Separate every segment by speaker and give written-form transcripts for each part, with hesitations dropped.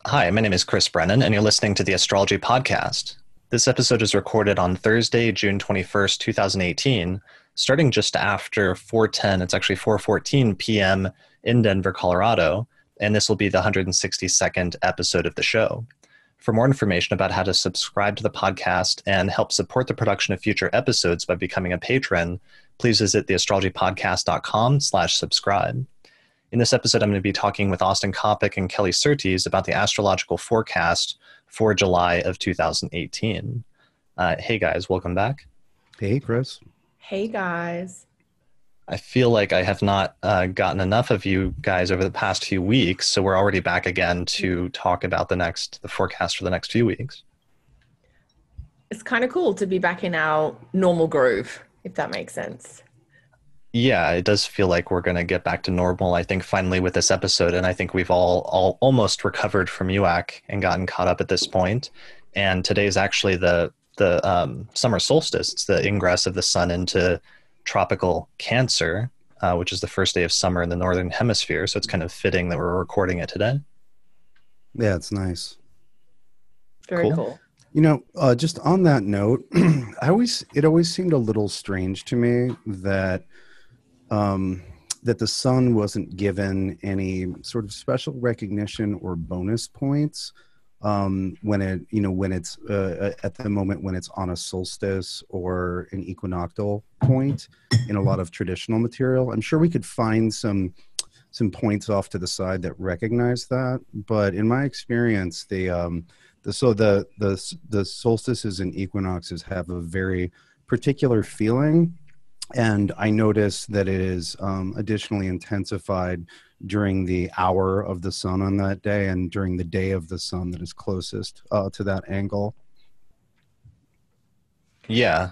Speaker 1: Hi, my name is Chris Brennan, and you're listening to the Astrology Podcast. This episode is recorded on Thursday, June 21st, 2018, starting just after 4:10, it's actually 4:14 p.m. in Denver, Colorado, and this will be the 162nd episode of the show. For more information about how to subscribe to the podcast and help support the production of future episodes by becoming a patron, please visit theastrologypodcast.com/subscribe. In this episode, I'm going to be talking with Austin Coppock and Kelly Surtees about the astrological forecast for July of 2018. Hey guys, welcome back.
Speaker 2: Hey, Chris.
Speaker 3: Hey guys.
Speaker 1: I feel like I have not gotten enough of you guys over the past few weeks, so we're already back again to talk about the forecast for the next few weeks.
Speaker 3: It's kind of cool to be back in our normal groove, if that makes sense.
Speaker 1: Yeah, it does feel like we're going to get back to normal, I think, finally with this episode. And I think we've all almost recovered from UAC and gotten caught up at this point. And today is actually the summer solstice. It's the ingress of the sun into tropical Cancer, which is the first day of summer in the Northern Hemisphere. So it's kind of fitting that we're recording it today.
Speaker 2: Yeah, it's nice.
Speaker 3: Very cool.
Speaker 2: You know, just on that note, it always seemed a little strange to me that that the sun wasn't given any sort of special recognition or bonus points when it's at the moment when it's on a solstice or an equinoctial point in a lot of traditional material. I'm sure we could find some points off to the side that recognize that, but in my experience, the solstices and equinoxes have a very particular feeling. And I noticed that it is additionally intensified during the hour of the sun on that day and during the day of the sun that is closest to that angle.
Speaker 1: Yeah.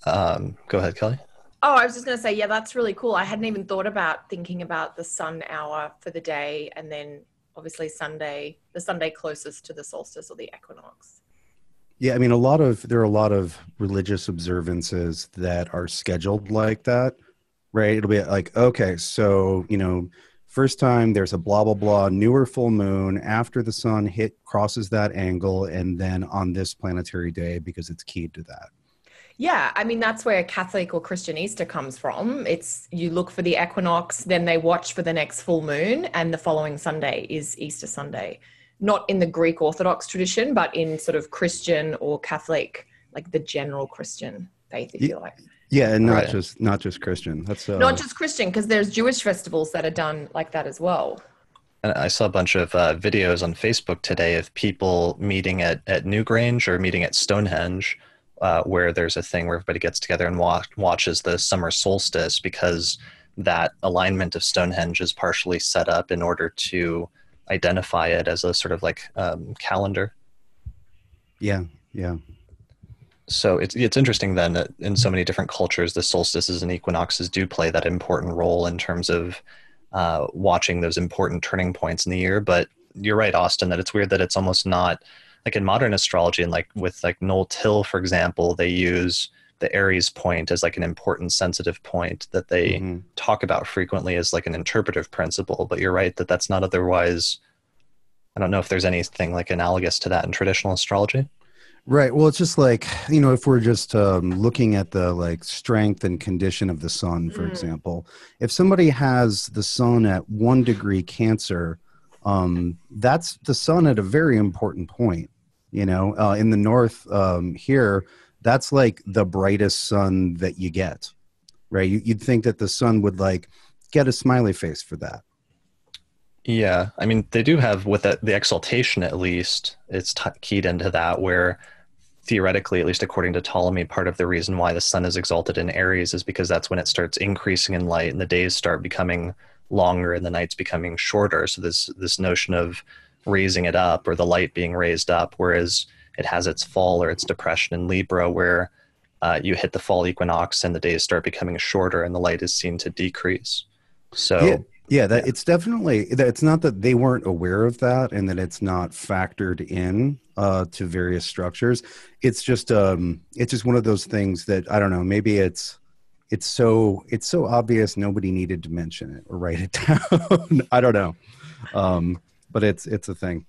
Speaker 1: Go ahead, Kelly.
Speaker 3: Oh, I was just going to say, yeah, that's really cool. I hadn't even thought about thinking about the sun hour for the day and then obviously the Sunday closest to the solstice or the equinox.
Speaker 2: Yeah, I mean, there are a lot of religious observances that are scheduled like that, right? It'll be like, okay, so, first time there's a blah, blah, blah, newer full moon after the sun crosses that angle, and then on this planetary day, because it's keyed to that.
Speaker 3: Yeah, I mean, that's where Catholic or Christian Easter comes from. It's you look for the equinox, then they watch for the next full moon, and the following Sunday is Easter Sunday. Not in the Greek Orthodox tradition, but in sort of Christian or Catholic, like the general Christian faith, if you like.
Speaker 2: Yeah, and not just Christian. That's
Speaker 3: not just Christian, because there's Jewish festivals that are done like that as well.
Speaker 1: And I saw a bunch of videos on Facebook today of people meeting at Newgrange or meeting at Stonehenge, where there's a thing where everybody gets together and watches the summer solstice, because that alignment of Stonehenge is partially set up in order to identify it as a sort of like calendar.
Speaker 2: Yeah.
Speaker 1: So it's interesting then that in so many different cultures, the solstices and equinoxes do play that important role in terms of watching those important turning points in the year. But you're right, Austin, that it's weird that it's almost not like in modern astrology, and like with like Noel Till, for example, they use the Aries point as like an important sensitive point that they talk about frequently as like an interpretive principle. But you're right that that's not otherwise. I don't know if there's anything like analogous to that in traditional astrology.
Speaker 2: Right. Well, it's just like, if we're just looking at the like strength and condition of the sun, for example, if somebody has the sun at 1 degree Cancer, that's the sun at a very important point, in the north here. That's like the brightest sun that you get, right? You'd think that the sun would like get a smiley face for that.
Speaker 1: Yeah. I mean, they do have with the exaltation, at least it's keyed into that, where theoretically, at least according to Ptolemy, part of the reason why the sun is exalted in Aries is because that's when it starts increasing in light and the days start becoming longer and the nights becoming shorter. So this notion of raising it up or the light being raised up, whereas it has its fall or its depression in Libra, where you hit the fall equinox and the days start becoming shorter and the light is seen to decrease. So
Speaker 2: it's definitely, it's not that they weren't aware of that and that it's not factored in to various structures. It's just one of those things that, I don't know, maybe it's so obvious nobody needed to mention it or write it down. I don't know, but it's a thing.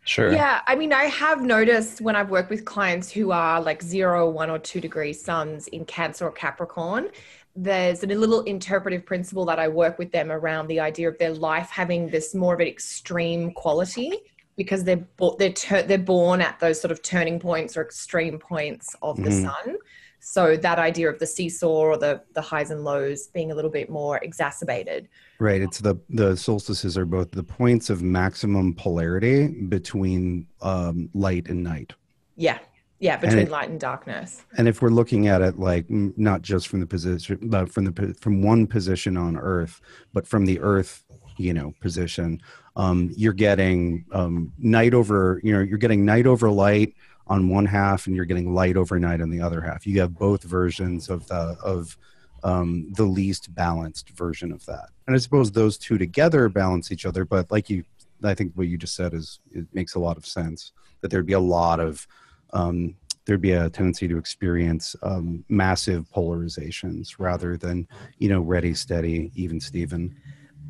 Speaker 1: Sure.
Speaker 3: Yeah, I mean, I have noticed when I've worked with clients who are like 0, 1, or 2 degree suns in Cancer or Capricorn, there's a little interpretive principle that I work with them around the idea of their life having this more of an extreme quality because they're born at those sort of turning points or extreme points of the sun. So that idea of the seesaw or the highs and lows being a little bit more exacerbated.
Speaker 2: Right. It's the solstices are both the points of maximum polarity between light and night.
Speaker 3: Yeah. Yeah. Between light and darkness.
Speaker 2: And if we're looking at it like not just from the position, but from one position on Earth, but from the Earth, position, you're getting night over, you're getting night over light on one half, and you're getting light over night on the other half. You have both versions of the least balanced version of that. And I suppose those two together balance each other. But I think what you just said it makes a lot of sense, that there'd be a lot of, there'd be a tendency to experience massive polarizations rather than, ready, steady, even Steven.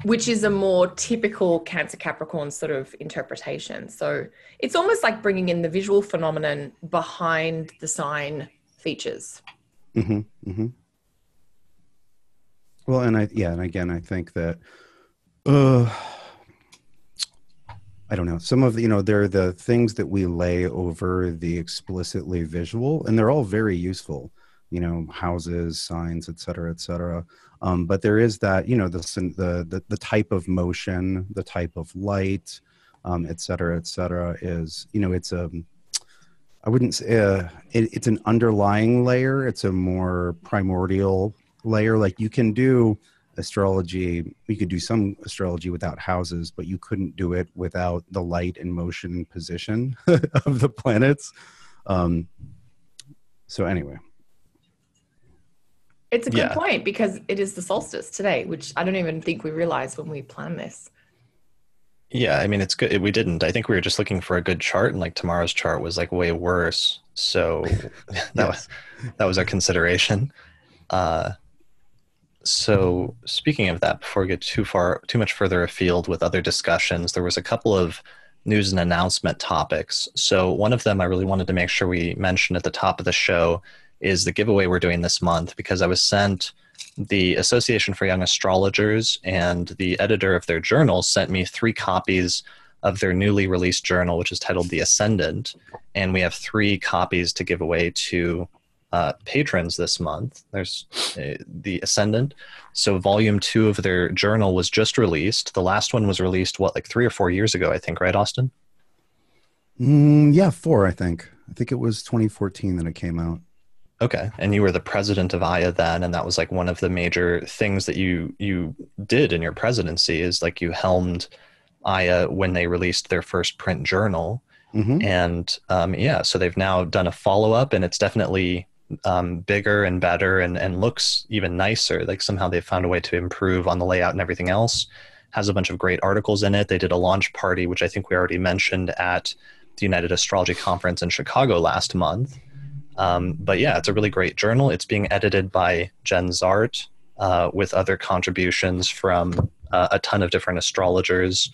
Speaker 3: Which is a more typical Cancer Capricorn sort of interpretation. So it's almost like bringing in the visual phenomenon behind the sign features.
Speaker 2: Mm-hmm. Mm-hmm. Well, and again, I think that, I don't know, some of the, they're the things that we lay over the explicitly visual, and they're all very useful, houses, signs, et cetera, et cetera. But there is that, the type of motion, the type of light, et cetera, is, it's I wouldn't say it's an underlying layer. It's a more primordial layer. Like you can do astrology, you could do some astrology without houses, but you couldn't do it without the light and motion and position of the planets. So anyway.
Speaker 3: It's a good point because it is the solstice today, which I don't even think we realized when we planned this.
Speaker 1: Yeah, I mean, it's good. We didn't. I think we were just looking for a good chart, and like tomorrow's chart was like way worse. So that was our consideration. So speaking of that, before we get too much further afield with other discussions, there was a couple of news and announcement topics. So one of them I really wanted to make sure we mentioned at the top of the show is the giveaway we're doing this month, because I was sent, the Association for Young Astrologers and the editor of their journal sent me 3 copies of their newly released journal, which is titled The Ascendant. And we have 3 copies to give away to patrons this month. There's The Ascendant. So volume 2 of their journal was just released. The last one was released, like 3 or 4 years ago, I think, right, Austin?
Speaker 2: 4, I think. I think it was 2014 that it came out.
Speaker 1: Okay. And you were the president of AYA then, and that was like one of the major things that you did in your presidency is like you helmed AYA when they released their first print journal. Mm-hmm. And so they've now done a follow-up, and it's definitely bigger and better and looks even nicer. Like somehow they've found a way to improve on the layout and everything else. Has a bunch of great articles in it. They did a launch party, which I think we already mentioned at the United Astrology Conference in Chicago last month. But yeah, it's a really great journal. It's being edited by Jen Zart with other contributions from a ton of different astrologers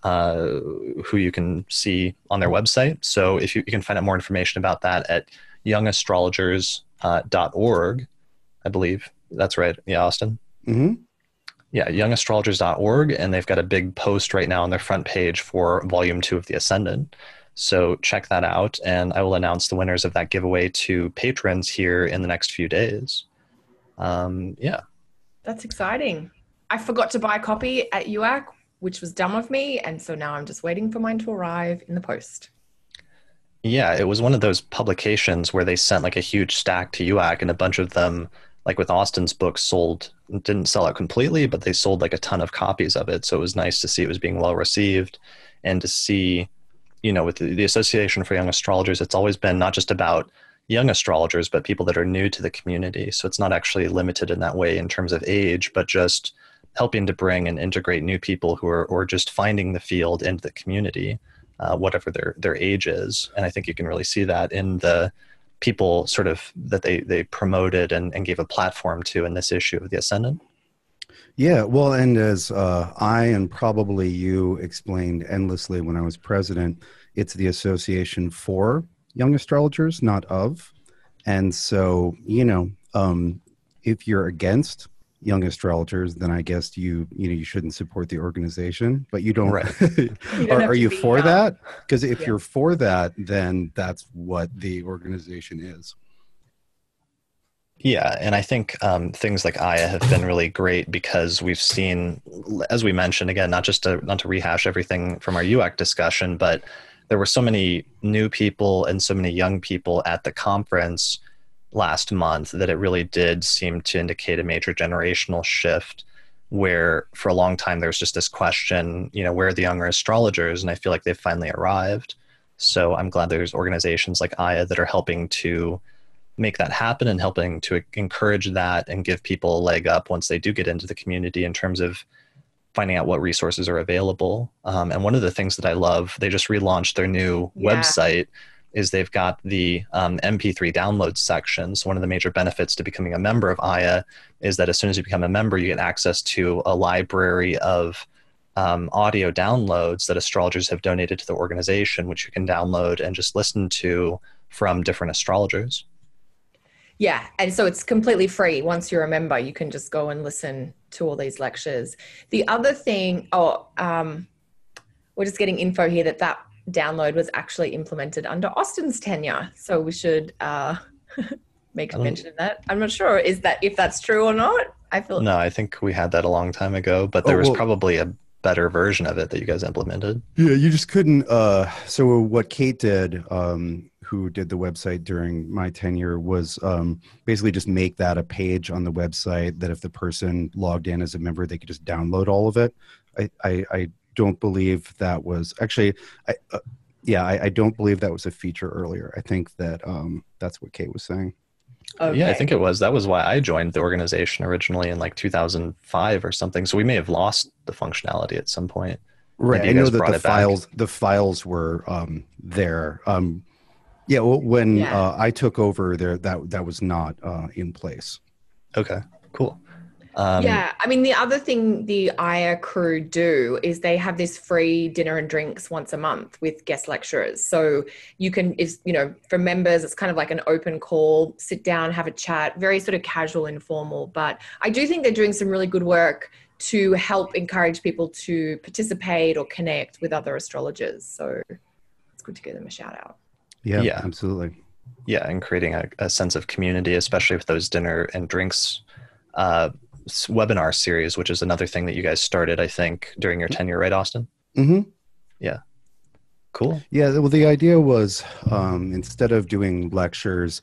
Speaker 1: who you can see on their website. So if you can find out more information about that at youngastrologers.org, I believe. That's right. Yeah, Austin?
Speaker 2: Mm-hmm.
Speaker 1: Yeah, youngastrologers.org. And they've got a big post right now on their front page for volume 2 of The Ascendant. So check that out, and I will announce the winners of that giveaway to patrons here in the next few days. Yeah.
Speaker 3: That's exciting. I forgot to buy a copy at UAC, which was dumb of me, and so now I'm just waiting for mine to arrive in the post.
Speaker 1: Yeah, it was one of those publications where they sent like a huge stack to UAC, and a bunch of them, like with Austin's books, didn't sell out completely, but they sold like a ton of copies of it. So it was nice to see it was being well received, and to see, with the Association for Young Astrologers, it's always been not just about young astrologers, but people that are new to the community. So it's not actually limited in that way in terms of age, but just helping to bring and integrate new people who are or just finding the field into the community, whatever their age is. And I think you can really see that in the people sort of that they promoted and gave a platform to in this issue of The Ascendant.
Speaker 2: Yeah, well, and as I and probably you explained endlessly when I was president, it's the Association for Young Astrologers, not of. And so, if you're against young astrologers, then I guess you shouldn't support the organization. But you don't.
Speaker 1: Right.
Speaker 3: You don't have
Speaker 2: Are
Speaker 3: to
Speaker 2: you
Speaker 3: be,
Speaker 2: for that? Because if
Speaker 3: yeah.
Speaker 2: you're for that, then that's what the organization is.
Speaker 1: Yeah, and I think things like Aya have been really great because we've seen, as we mentioned, again, not to rehash everything from our UAC discussion, but there were so many new people and so many young people at the conference last month that it really did seem to indicate a major generational shift where for a long time there was just this question, where are the younger astrologers? And I feel like they've finally arrived. So I'm glad there's organizations like Aya that are helping to make that happen and helping to encourage that and give people a leg up once they do get into the community in terms of finding out what resources are available. And one of the things that I love, they just relaunched their new website, is they've got the MP3 download section. So one of the major benefits to becoming a member of Aya is that as soon as you become a member, you get access to a library of audio downloads that astrologers have donated to the organization, which you can download and just listen to from different astrologers.
Speaker 3: Yeah, and so it's completely free. Once you're a member, you can just go and listen to all these lectures. The other thing, we're just getting info here that download was actually implemented under Austin's tenure. So we should make a mention of that. I'm not sure if that's true or not.
Speaker 1: No, I think we had that a long time ago, but there was probably a better version of it that you guys implemented.
Speaker 2: Yeah, you just couldn't. So what Kate did, who did the website during my tenure, was basically just make that a page on the website that if the person logged in as a member, they could just download all of it. I don't believe that was actually, I don't believe that was a feature earlier. I think that that's what Kate was saying.
Speaker 3: Okay.
Speaker 1: Yeah, I think it was. That was why I joined the organization originally in like 2005 or something. So we may have lost the functionality at some point.
Speaker 2: Right. I know that the files were there. When I took over there, that was not in place.
Speaker 1: Okay, cool.
Speaker 3: I mean, the other thing the Aya crew do is they have this free dinner and drinks once a month with guest lecturers. So you can, for members, it's kind of like an open call, sit down, have a chat, very sort of casual, informal. But I do think they're doing some really good work to help encourage people to participate or connect with other astrologers. So it's good to give them a shout out.
Speaker 2: Yeah, absolutely.
Speaker 1: Yeah, and creating a sense of community, especially with those dinner and drinks webinar series, which is another thing that you guys started, I think, during your tenure, right, Austin?
Speaker 2: Mm-hmm.
Speaker 1: Yeah. Cool.
Speaker 2: Yeah, well, the idea was instead of doing lectures,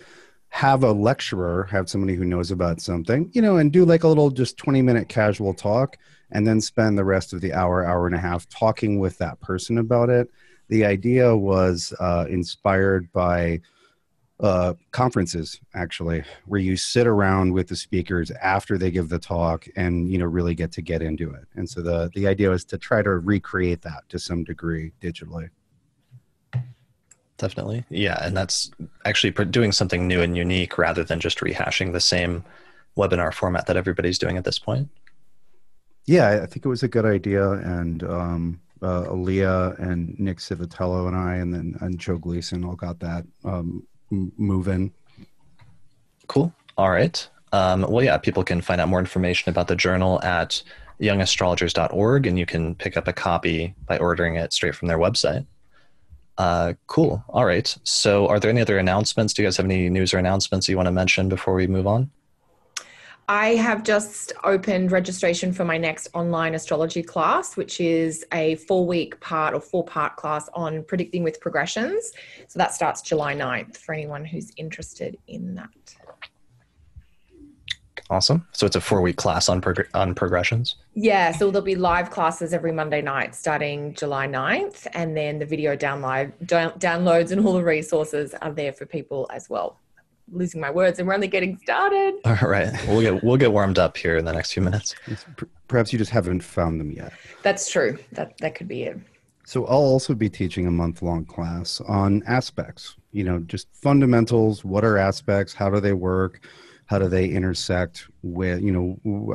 Speaker 2: have a lecturer, have somebody who knows about something, and do like a little just 20-minute casual talk, and then spend the rest of the hour and a half talking with that person about it. The idea was inspired by conferences, actually, where you sit around with the speakers after they give the talk and, really get into it. And so the idea was to try to recreate that to some degree digitally.
Speaker 1: Definitely. Yeah. And that's actually doing something new and unique rather than just rehashing the same webinar format that everybody's doing at this point.
Speaker 2: Yeah, I think it was a good idea. And Aaliyah and Nick Civitello and Joe Gleason all got that moving.
Speaker 1: Cool. All right. People can find out more information about the journal at youngastrologers.org, and you can pick up a copy by ordering it straight from their website. Cool. All right. So are there any other announcements? Do you guys have any news or announcements you want to mention before we move on?
Speaker 3: I have just opened registration for my next online astrology class, which is a 4-week four-part class on predicting with progressions. So that starts July 9th for anyone who's interested in that.
Speaker 1: Awesome. So it's a 4-week class on progressions?
Speaker 3: Yeah. So there'll be live classes every Monday night starting July 9th. And then the video downloads and all the resources are there for people as well. Losing my words and we're only getting started.
Speaker 1: All right. We'll get warmed up here in the next few minutes.
Speaker 2: Perhaps you just haven't found them yet.
Speaker 3: That's true. That could be it.
Speaker 2: So I'll also be teaching a month-long class on aspects, just fundamentals. What are aspects? How do they work? How do they intersect with,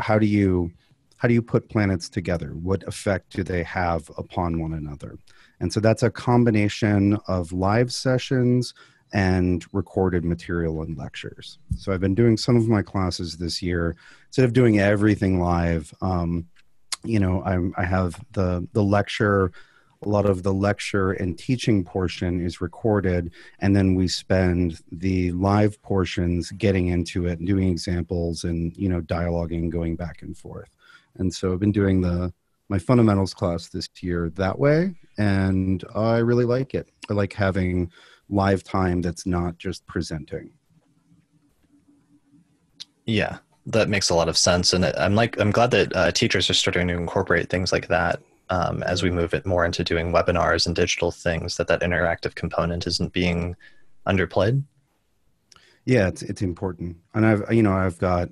Speaker 2: how do you how do you put planets together? What effect do they have upon one another? And so that's a combination of live sessions and recorded material and lectures. So I've been doing some of my classes this year. Instead of doing everything live, I have the lecture. A lot of the lecture and teaching portion is recorded, and then we spend the live portions getting into it and doing examples and, dialoguing, going back and forth. And so I've been doing my fundamentals class this year that way, and I really like it. I like having live time that's not just presenting.
Speaker 1: Yeah, that makes a lot of sense. And I'm glad that teachers are starting to incorporate things like that as we move it more into doing webinars and digital things, that interactive component isn't being underplayed.
Speaker 2: Yeah, it's important. And I've got,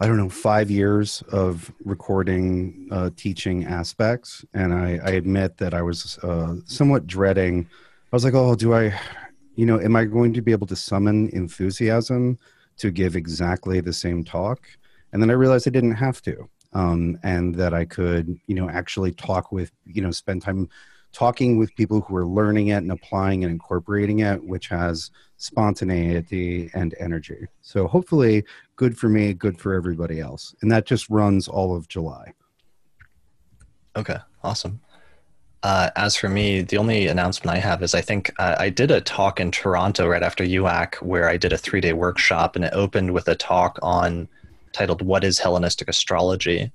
Speaker 2: 5 years of recording teaching aspects. And I admit that I was somewhat dreading. I was like, oh, am I going to be able to summon enthusiasm to give exactly the same talk? And then I realized I didn't have to. And that I could, actually talk with, spend time talking with people who are learning it and applying and incorporating it, which has spontaneity and energy. So hopefully good for me, good for everybody else. And that just runs all of July.
Speaker 1: Okay, awesome. As for me, the only announcement I have is I think I did a talk in Toronto right after UAC where I did a 3-day workshop, and it opened with a talk titled "What is Hellenistic Astrology?"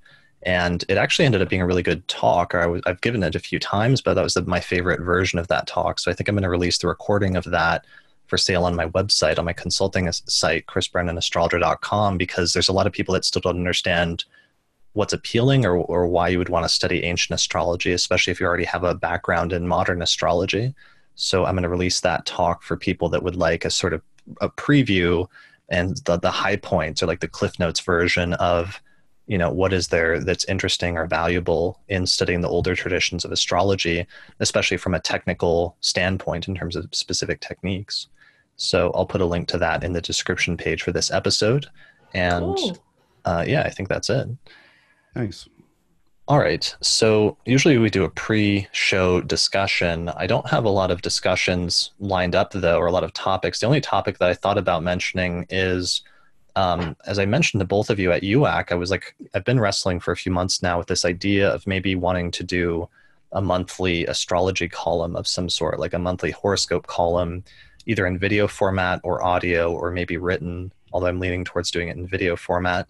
Speaker 1: And it actually ended up being a really good talk. I've given it a few times, but that was my favorite version of that talk. So I think I'm going to release the recording of that for sale on my website, on my consulting site, chrisbrennanastrologer.com, because there's a lot of people that still don't understand what's appealing or why you would want to study ancient astrology, especially if you already have a background in modern astrology. So I'm going to release that talk for people that would like a sort of a preview and the high points, or like the Cliff Notes version of, what is there that's interesting or valuable in studying the older traditions of astrology, especially from a technical standpoint in terms of specific techniques. So I'll put a link to that in the description page for this episode. And
Speaker 3: cool.
Speaker 1: I think that's it.
Speaker 2: Nice.
Speaker 1: All right. So usually we do a pre-show discussion. I don't have a lot of discussions lined up, though, or a lot of topics. The only topic that I thought about mentioning is, as I mentioned to both of you at UAC, I've been wrestling for a few months now with this idea of maybe wanting to do a monthly astrology column of some sort, like a monthly horoscope column, either in video format or audio, or maybe written, although I'm leaning towards doing it in video format.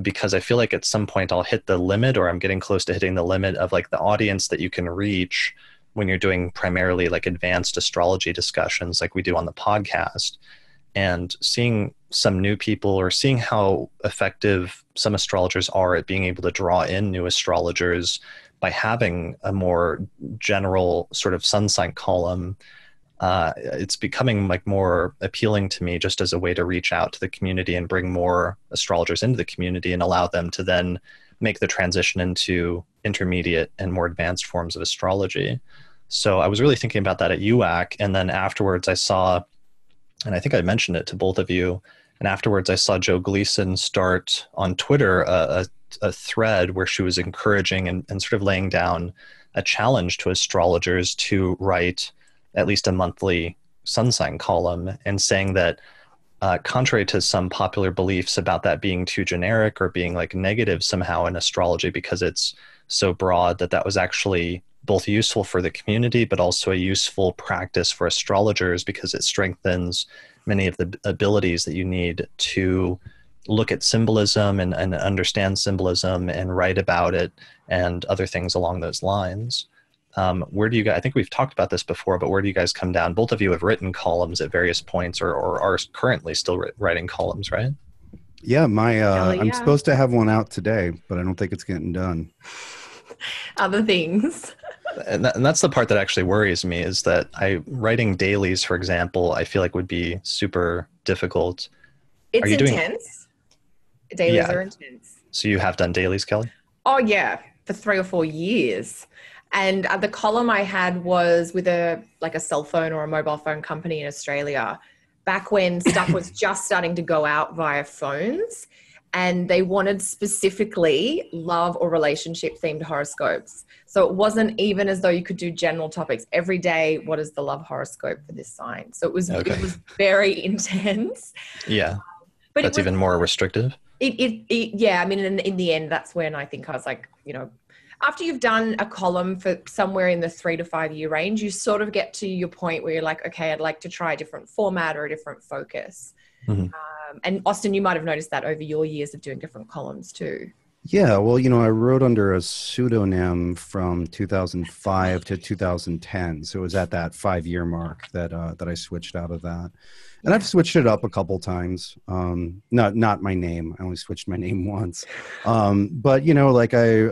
Speaker 1: Because I feel like at some point I'll hit the limit, or I'm getting close to hitting the limit of like the audience that you can reach when you're doing primarily like advanced astrology discussions like we do on the podcast. And seeing some new people, or seeing how effective some astrologers are at being able to draw in new astrologers by having a more general sort of sun sign column, it's becoming like more appealing to me, just as a way to reach out to the community and bring more astrologers into the community and allow them to then make the transition into intermediate and more advanced forms of astrology. So I was really thinking about that at UAC. And then afterwards I saw, and I think I mentioned it to both of you, and afterwards I saw Joe Gleason start on Twitter a thread where she was encouraging and sort of laying down a challenge to astrologers to write at least a monthly sun sign column, and saying that contrary to some popular beliefs about that being too generic or being like negative somehow in astrology because it's so broad, that was actually both useful for the community, but also a useful practice for astrologers, because it strengthens many of the abilities that you need to look at symbolism and understand symbolism and write about it and other things along those lines. Where do you guys, I think we've talked about this before, but where do you guys come down? Both of you have written columns at various points, or are currently still writing columns, right?
Speaker 2: Yeah, I'm supposed to have one out today, but I don't think it's getting done.
Speaker 3: Other things.
Speaker 1: And that's the part that actually worries me, is that writing dailies, for example, I feel like would be super difficult.
Speaker 3: It's intense. Dailies are intense.
Speaker 1: So you have done dailies, Kelly?
Speaker 3: Oh yeah, for 3 or 4 years. And the column I had was with a cell phone or a mobile phone company in Australia, back when stuff was just starting to go out via phones. and they wanted specifically love or relationship themed horoscopes. So it wasn't even as though you could do general topics every day. What is the love horoscope for this sign? So it was very intense.
Speaker 1: Yeah.
Speaker 3: But
Speaker 1: that's even more restrictive.
Speaker 3: Yeah. I mean, in the end, that's when I think I was like, you know, after you've done a column for somewhere in the 3 to 5 year range, you sort of get to your point where you're like, okay, I'd like to try a different format or a different focus.
Speaker 1: Mm-hmm.
Speaker 3: And Austin, you might have noticed that over your years of doing different columns too.
Speaker 2: Yeah, well, you know, I wrote under a pseudonym from 2005 to 2010. So it was at that 5-year mark that I switched out of that. And I've switched it up a couple times. Not my name. I only switched my name once. But, you know, like I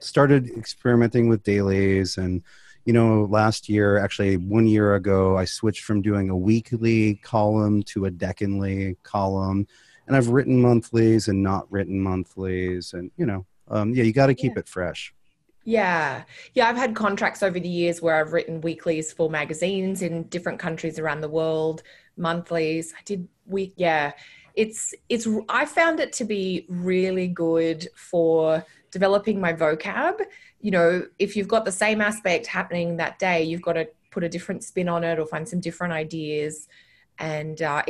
Speaker 2: started experimenting with dailies. And, you know, last year, actually 1 year ago, I switched from doing a weekly column to a decanly column. And I've written monthlies and not written monthlies. And, you know, yeah, you got to keep it fresh.
Speaker 3: Yeah. Yeah. I've had contracts over the years where I've written weeklies for magazines in different countries around the world, monthlies. I did I found it to be really good for developing my vocab. You know, if you've got the same aspect happening that day, you've got to put a different spin on it or find some different ideas. And I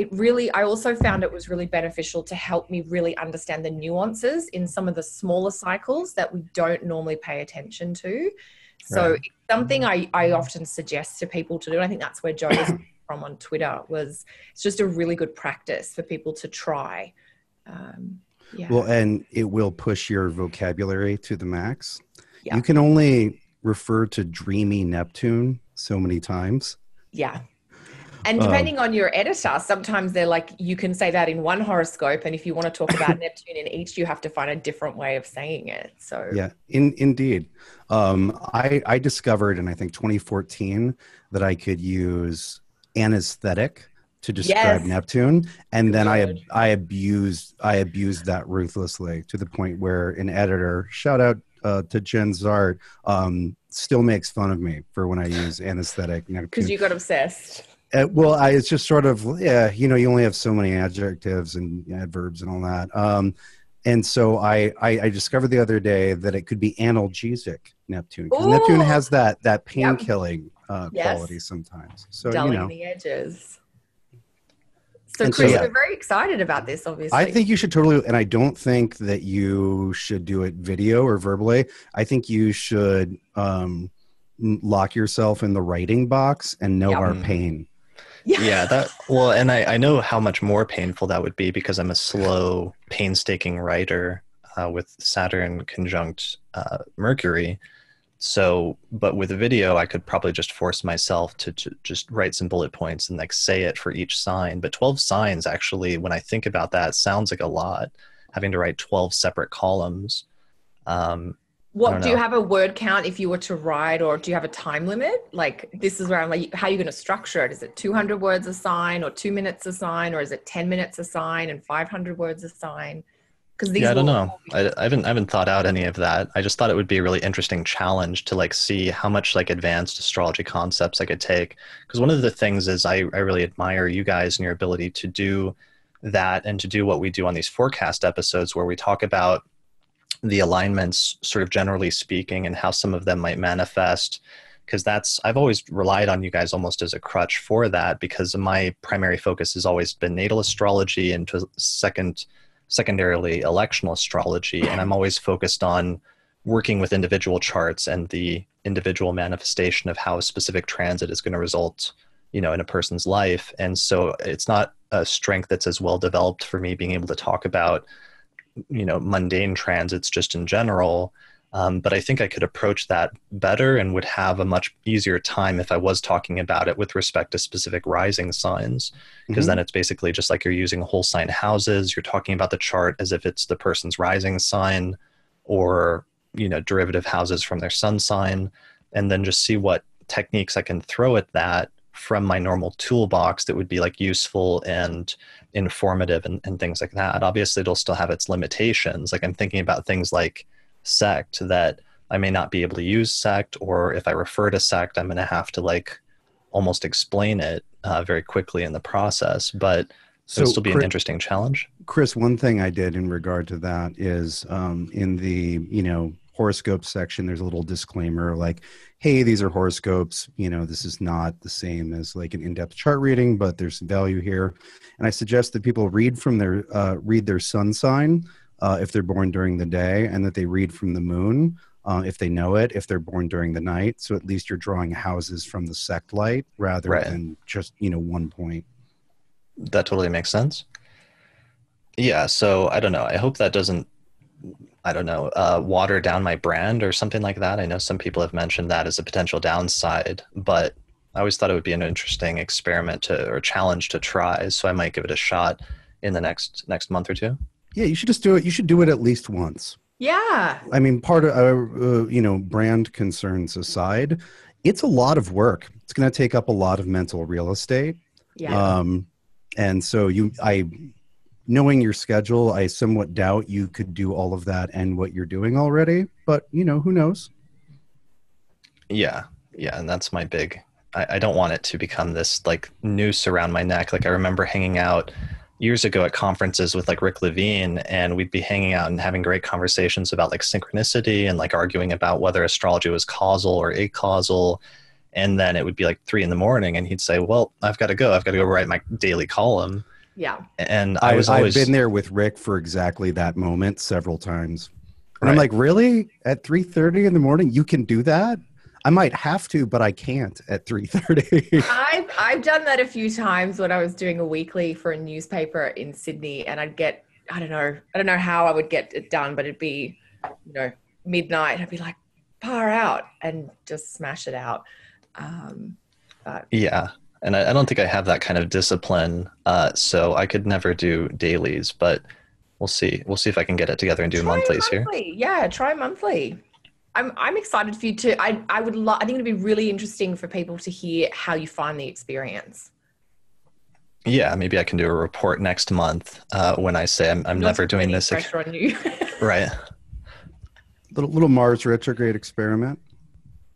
Speaker 3: also found it was really beneficial to help me really understand the nuances in some of the smaller cycles that we don't normally pay attention to. So It's something I often suggest to people to do. And I think that's where Joe is from on Twitter it's just a really good practice for people to try.
Speaker 2: Well, and it will push your vocabulary to the max.
Speaker 3: Yeah.
Speaker 2: You can only refer to dreamy Neptune so many times.
Speaker 3: Yeah. And depending on your editor, sometimes they're like, you can say that in one horoscope. And if you want to talk about Neptune in each, you have to find a different way of saying it. So
Speaker 2: yeah, indeed. I discovered in, I think, 2014 that I could use anesthetic to describe Neptune. And then I abused that ruthlessly to the point where an editor, shout out to Jen Zart, still makes fun of me for when I use anesthetic Neptune.
Speaker 3: Because you got obsessed.
Speaker 2: Well, it's just sort of, you know, you only have so many adjectives and adverbs and all that. And so I discovered the other day that it could be analgesic Neptune. Because Neptune has that pain-killing quality sometimes. So,
Speaker 3: dulling
Speaker 2: you know.
Speaker 3: the edges. So, Chris, we're very excited about this, obviously.
Speaker 2: I think you should totally, and I don't think that you should do it video or verbally. I think you should lock yourself in the writing box and know our pain.
Speaker 1: Yeah, and I know how much more painful that would be because I'm a slow, painstaking writer with Saturn conjunct Mercury. So, but with a video, I could probably just force myself to just write some bullet points and like say it for each sign. But 12 signs, actually, when I think about that, sounds like a lot, having to write 12 separate columns.
Speaker 3: What do you have a word count if you were to write, or do you have a time limit? Like, this is where I'm like, how are you going to structure it? Is it 200 words a sign, or 2 minutes a sign, or is it 10 minutes a sign and 500 words a sign? Because
Speaker 1: I don't know. I haven't thought out any of that. I just thought it would be a really interesting challenge to like see how much like advanced astrology concepts I could take. Because one of the things is I really admire you guys and your ability to do that and to do what we do on these forecast episodes where we talk about the alignments sort of generally speaking and how some of them might manifest, because I've always relied on you guys almost as a crutch for that, because my primary focus has always been natal astrology and to secondarily electional astrology, and I'm always focused on working with individual charts and the individual manifestation of how a specific transit is going to result, you know, in a person's life. And so it's not a strength that's as well developed for me being able to talk about, you know, mundane transits just in general. But I think I could approach that better and would have a much easier time if I was talking about it with respect to specific rising signs, because then it's basically just like you're using whole sign houses. You're talking about the chart as if it's the person's rising sign, or, you know, derivative houses from their sun sign, and then just see what techniques I can throw at that from my normal toolbox that would be like useful and informative and things like that. Obviously it'll still have its limitations. Like I'm thinking about things like sect, that I may not be able to use sect, or if I refer to sect, I'm going to have to like almost explain it very quickly in the process. But So it'll still be an interesting challenge.
Speaker 2: Chris, one thing I did in regard to that is in the, horoscope section, there's a little disclaimer like, hey, these are horoscopes. This is not the same as like an in-depth chart reading, but there's some value here. And I suggest that people read their sun sign if they're born during the day, and that they read from the moon if they know it, if they're born during the night. So at least you're drawing houses from the sect light rather than just, one point.
Speaker 1: That totally makes sense. Yeah, so I don't know. I hope that doesn't, water down my brand or something like that. I know some people have mentioned that as a potential downside, but I always thought it would be an interesting experiment or challenge to try. So I might give it a shot in the next month or two.
Speaker 2: Yeah, you should just do it. You should do it at least once.
Speaker 3: Yeah.
Speaker 2: I mean, part of, brand concerns aside, it's a lot of work. It's going to take up a lot of mental real estate.
Speaker 3: Yeah.
Speaker 2: And so knowing your schedule, I somewhat doubt you could do all of that and what you're doing already, but who knows?
Speaker 1: Yeah. And that's my big, I don't want it to become this like noose around my neck. Like I remember hanging out years ago at conferences with like Rick Levine, and we'd be hanging out and having great conversations about like synchronicity and like arguing about whether astrology was causal or acausal. And then it would be like 3 a.m. and he'd say, well, I've got to go write my daily column.
Speaker 3: Yeah.
Speaker 1: And
Speaker 2: I've been there with Rick for exactly that moment several times. And
Speaker 1: Right.
Speaker 2: I'm like, really? At 3:30 in the morning, you can do that? I might have to, but I can't at 3:30.
Speaker 3: I've done that a few times when I was doing a weekly for a newspaper in Sydney, and I'd get, I don't know how I would get it done, but it'd be, midnight. I'd be like, far out, and just smash it out.
Speaker 1: Yeah. And I don't think I have that kind of discipline. So I could never do dailies, but we'll see. We'll see if I can get it together and do monthlies here.
Speaker 3: Yeah, try monthly. I'm excited for you to. I think it'd be really interesting for people to hear how you find the experience.
Speaker 1: Yeah, maybe I can do a report next month when I say I'm never doing this.
Speaker 3: Pressure on you.
Speaker 1: Right.
Speaker 2: Little Mars retrograde experiment.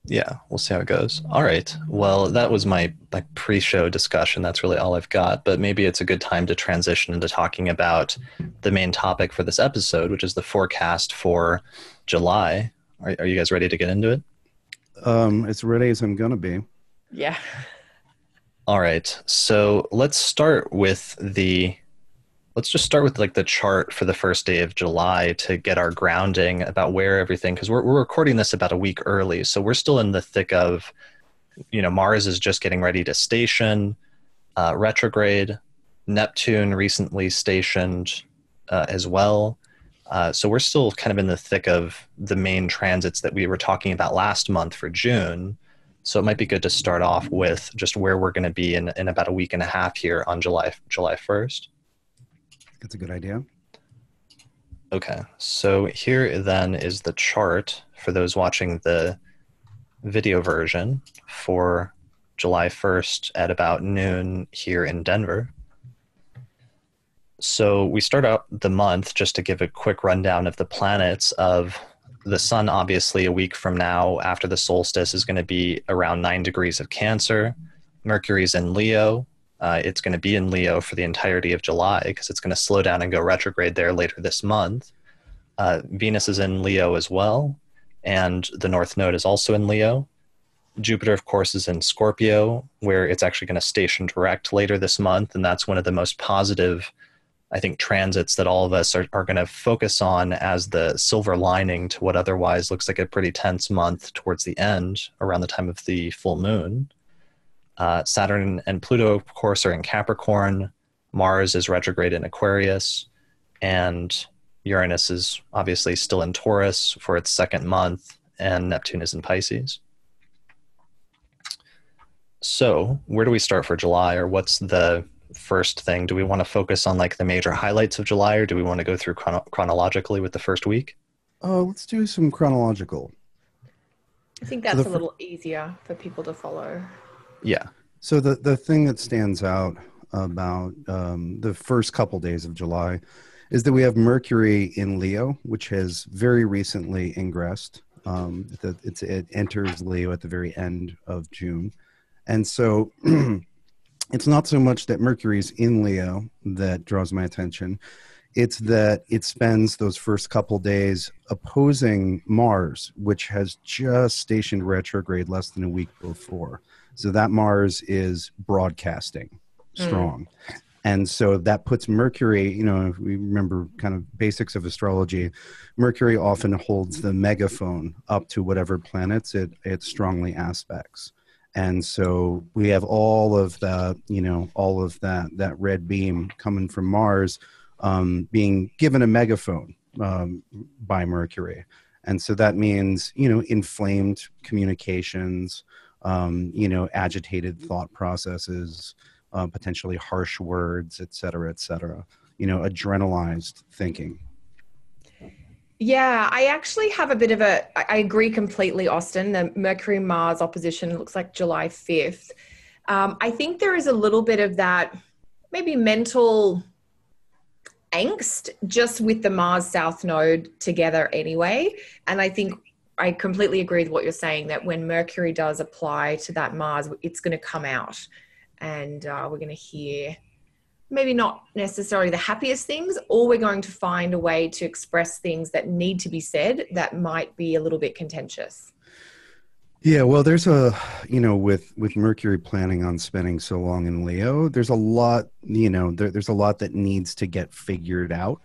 Speaker 1: Yeah, we'll see how it goes. All right. Well, that was my pre-show discussion. That's really all I've got. But maybe it's a good time to transition into talking about the main topic for this episode, which is the forecast for July. Are you guys ready to get into it?
Speaker 2: As ready as I'm going to be.
Speaker 3: Yeah.
Speaker 1: All right. So let's just start with the chart for the first day of July to get our grounding about where everything, because we're recording this about a week early. So we're still in the thick of, Mars is just getting ready to station, retrograde. Neptune recently stationed as well. So we're still kind of in the thick of the main transits that we were talking about last month for June. So it might be good to start off with just where we're going to be in about a week and a half here on July 1st.
Speaker 2: That's a good idea.
Speaker 1: Okay, so here then is the chart for those watching the video version for July 1st at about noon here in Denver. So we start out the month, just to give a quick rundown of the planets, of the sun, obviously a week from now after the solstice is going to be around 9 degrees of Cancer. Mercury's in Leo. It's going to be in Leo for the entirety of July because it's going to slow down and go retrograde there later this month. Venus is in Leo as well, and the North Node is also in Leo. Jupiter, of course, is in Scorpio, where it's actually going to station direct later this month, and that's one of the most positive, I think, transits that all of us are going to focus on as the silver lining to what otherwise looks like a pretty tense month towards the end, around the time of the full moon. Saturn and Pluto, of course, are in Capricorn. Mars is retrograde in Aquarius. And Uranus is obviously still in Taurus for its second month. And Neptune is in Pisces. So where do we start for July? Or what's the first thing? Do we want to focus on the major highlights of July? Or do we want to go through chronologically with the first week?
Speaker 2: Let's do some chronological.
Speaker 3: I think that's a little easier for people to follow.
Speaker 1: Yeah.
Speaker 2: So the thing that stands out about the first couple days of July is that we have Mercury in Leo, which has very recently ingressed. It enters Leo at the very end of June. And so it's not so much that Mercury's in Leo that draws my attention. It's that it spends those first couple days opposing Mars, which has just stationed retrograde less than a week before. So that Mars is broadcasting strong. And so that puts Mercury, you know, if we remember kind of basics of astrology, Mercury often holds the megaphone up to whatever planets it strongly aspects. And so we have all of that, you know, all of that red beam coming from Mars being given a megaphone by Mercury. And so that means, you know, inflamed communications, you know, agitated thought processes, potentially harsh words, et cetera, you know, adrenalized thinking.
Speaker 3: Yeah, I actually have a bit of I agree completely, Austin. The Mercury-Mars opposition looks like July 5th. I think there is a little bit of that maybe mental angst just with the Mars South Node together anyway. And I think I completely agree with what you're saying, that when Mercury does apply to that Mars, it's going to come out. And we're going to hear maybe not necessarily the happiest things, or we're going to find a way to express things that need to be said that might be a little bit contentious.
Speaker 2: Yeah, well, there's a, you know, with Mercury planning on spending so long in Leo, there's a lot, you know, there's a lot that needs to get figured out.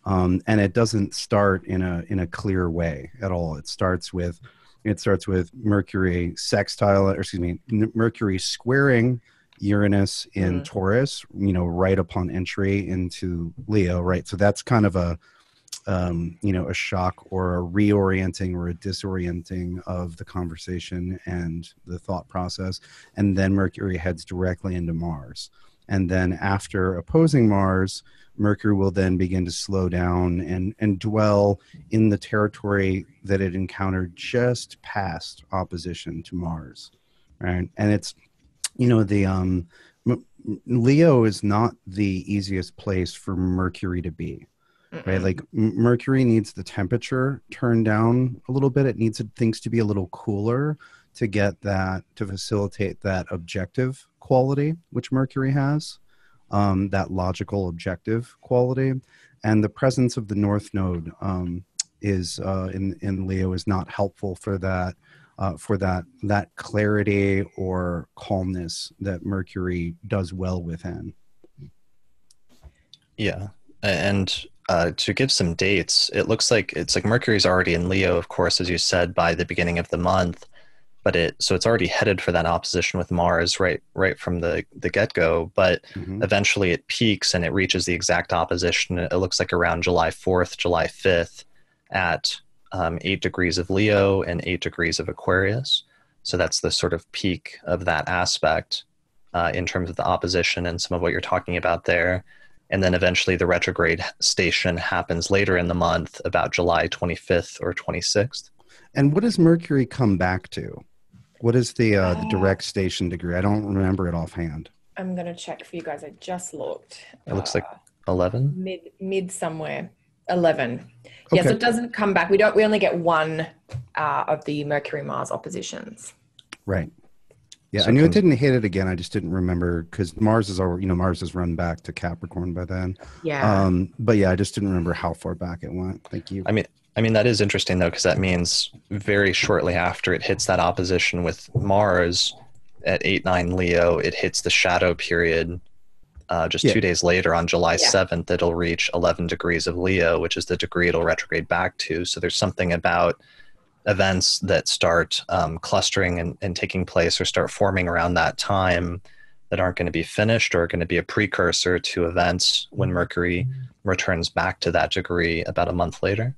Speaker 2: And it doesn't start in a clear way at all. It starts with Mercury sextile, or excuse me, Mercury squaring Uranus in Taurus, you know, right upon entry into Leo, right? So that's kind of a, you know, a shock or a reorienting or a disorienting of the conversation and the thought process. And then Mercury heads directly into Mars. And then after opposing Mars, Mercury will then begin to slow down and dwell in the territory that it encountered just past opposition to Mars, right? And it's, you know, the Leo is not the easiest place for Mercury to be, right? Like Mercury needs the temperature turned down a little bit. It needs things to be a little cooler to get that, to facilitate that objective quality, which Mercury has, that logical objective quality. And the presence of the North Node is in Leo is not helpful for that. For that clarity or calmness that Mercury does well within.
Speaker 1: Yeah, and to give some dates, it looks like it's like Mercury's already in Leo, of course, as you said, by the beginning of the month, but it's already headed for that opposition with Mars right from the get-go. But eventually it peaks and it reaches the exact opposition. It looks like around July 4th, July 5th at 8 degrees of Leo and 8 degrees of Aquarius. So that's the sort of peak of that aspect in terms of the opposition and some of what you're talking about there. And then eventually the retrograde station happens later in the month, about July 25th or 26th.
Speaker 2: And what does Mercury come back to? What is the direct station degree? I don't remember it offhand.
Speaker 3: I'm going to check for you guys. I just looked.
Speaker 1: It looks like 11?
Speaker 3: Mid somewhere. 11.
Speaker 2: Okay.
Speaker 3: Yeah, so it doesn't come back. We only get one of the Mercury-Mars oppositions.
Speaker 2: Right. Yeah,
Speaker 1: So
Speaker 2: I knew it didn't hit it again. I just didn't remember because Mars is already, you know, Mars has run back to Capricorn by then.
Speaker 3: Yeah.
Speaker 2: But yeah, I just didn't remember how far back it went. Thank you.
Speaker 1: I mean that is interesting though, because that means very shortly after it hits that opposition with Mars at 8-9 Leo, it hits the shadow period. Just 2 days later on July 7th, it'll reach 11 degrees of Leo, which is the degree it'll retrograde back to. So there's something about events that start clustering and taking place or start forming around that time that aren't going to be finished or going to be a precursor to events when Mercury returns back to that degree about a month later.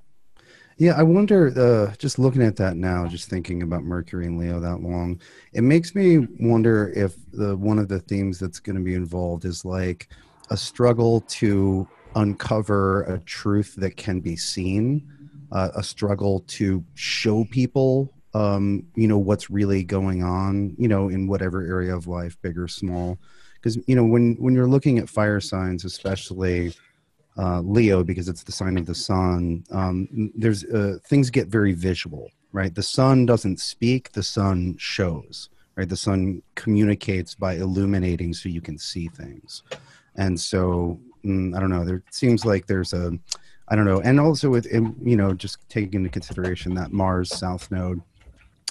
Speaker 2: Yeah, I wonder, just looking at that now, just thinking about Mercury and Leo that long, it makes me wonder if one of the themes that's going to be involved is like a struggle to uncover a truth that can be seen, a struggle to show people, you know, what's really going on, you know, in whatever area of life, big or small. Because, you know, when you're looking at fire signs, especially Leo, because it's the sign of the sun, things get very visual, right? The sun doesn't speak, the sun shows, right? The sun communicates by illuminating so you can see things. And so, I don't know, there seems like there's I don't know. And also with, just taking into consideration that Mars South Node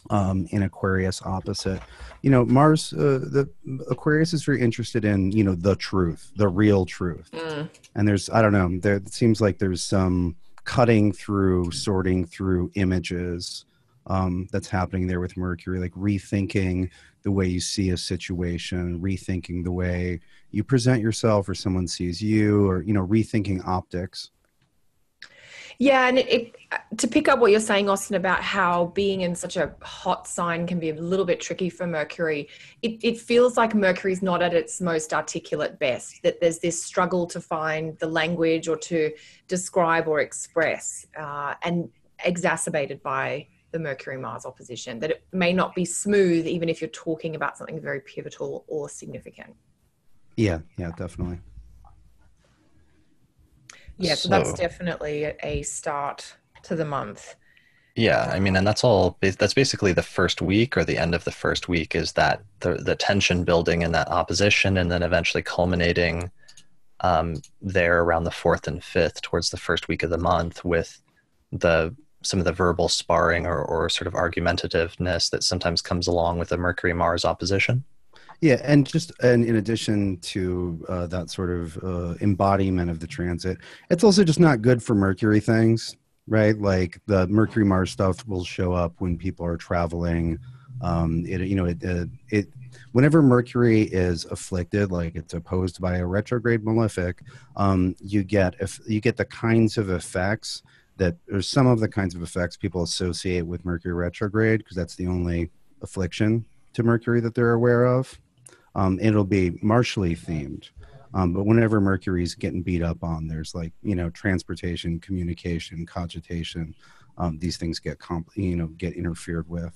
Speaker 2: in Aquarius opposite, Mars, the Aquarius is very interested in, the truth, the real truth. And there's, I don't know, there it seems like there's some cutting through, sorting through images that's happening there with Mercury, like rethinking the way you see a situation, rethinking the way you present yourself or someone sees you, or, rethinking optics.
Speaker 3: Yeah, and to pick up what you're saying, Austin, about how being in such a hot sign can be a little bit tricky for Mercury, it feels like Mercury's not at its most articulate best, that there's this struggle to find the language or to describe or express, and exacerbated by the Mercury-Mars opposition, that it may not be smooth even if you're talking about something very pivotal or significant.
Speaker 2: Yeah, definitely.
Speaker 3: Yeah, so that's definitely a start to the month.
Speaker 1: Yeah, I mean, and that's basically the first week or the end of the first week, is that the tension building in that opposition, and then eventually culminating there around the 4th and 5th towards the first week of the month with some of the verbal sparring or sort of argumentativeness that sometimes comes along with a Mercury-Mars opposition.
Speaker 2: Yeah, and in addition to that sort of embodiment of the transit, it's also just not good for Mercury things, right? Like the Mercury-Mars stuff will show up when people are traveling. Whenever Mercury is afflicted, like it's opposed by a retrograde malefic, you get the kinds of effects or some of the kinds of effects people associate with Mercury retrograde, because that's the only affliction to Mercury that they're aware of. It'll be martially themed. But whenever Mercury's getting beat up on, there's like, transportation, communication, cogitation. These things get interfered with.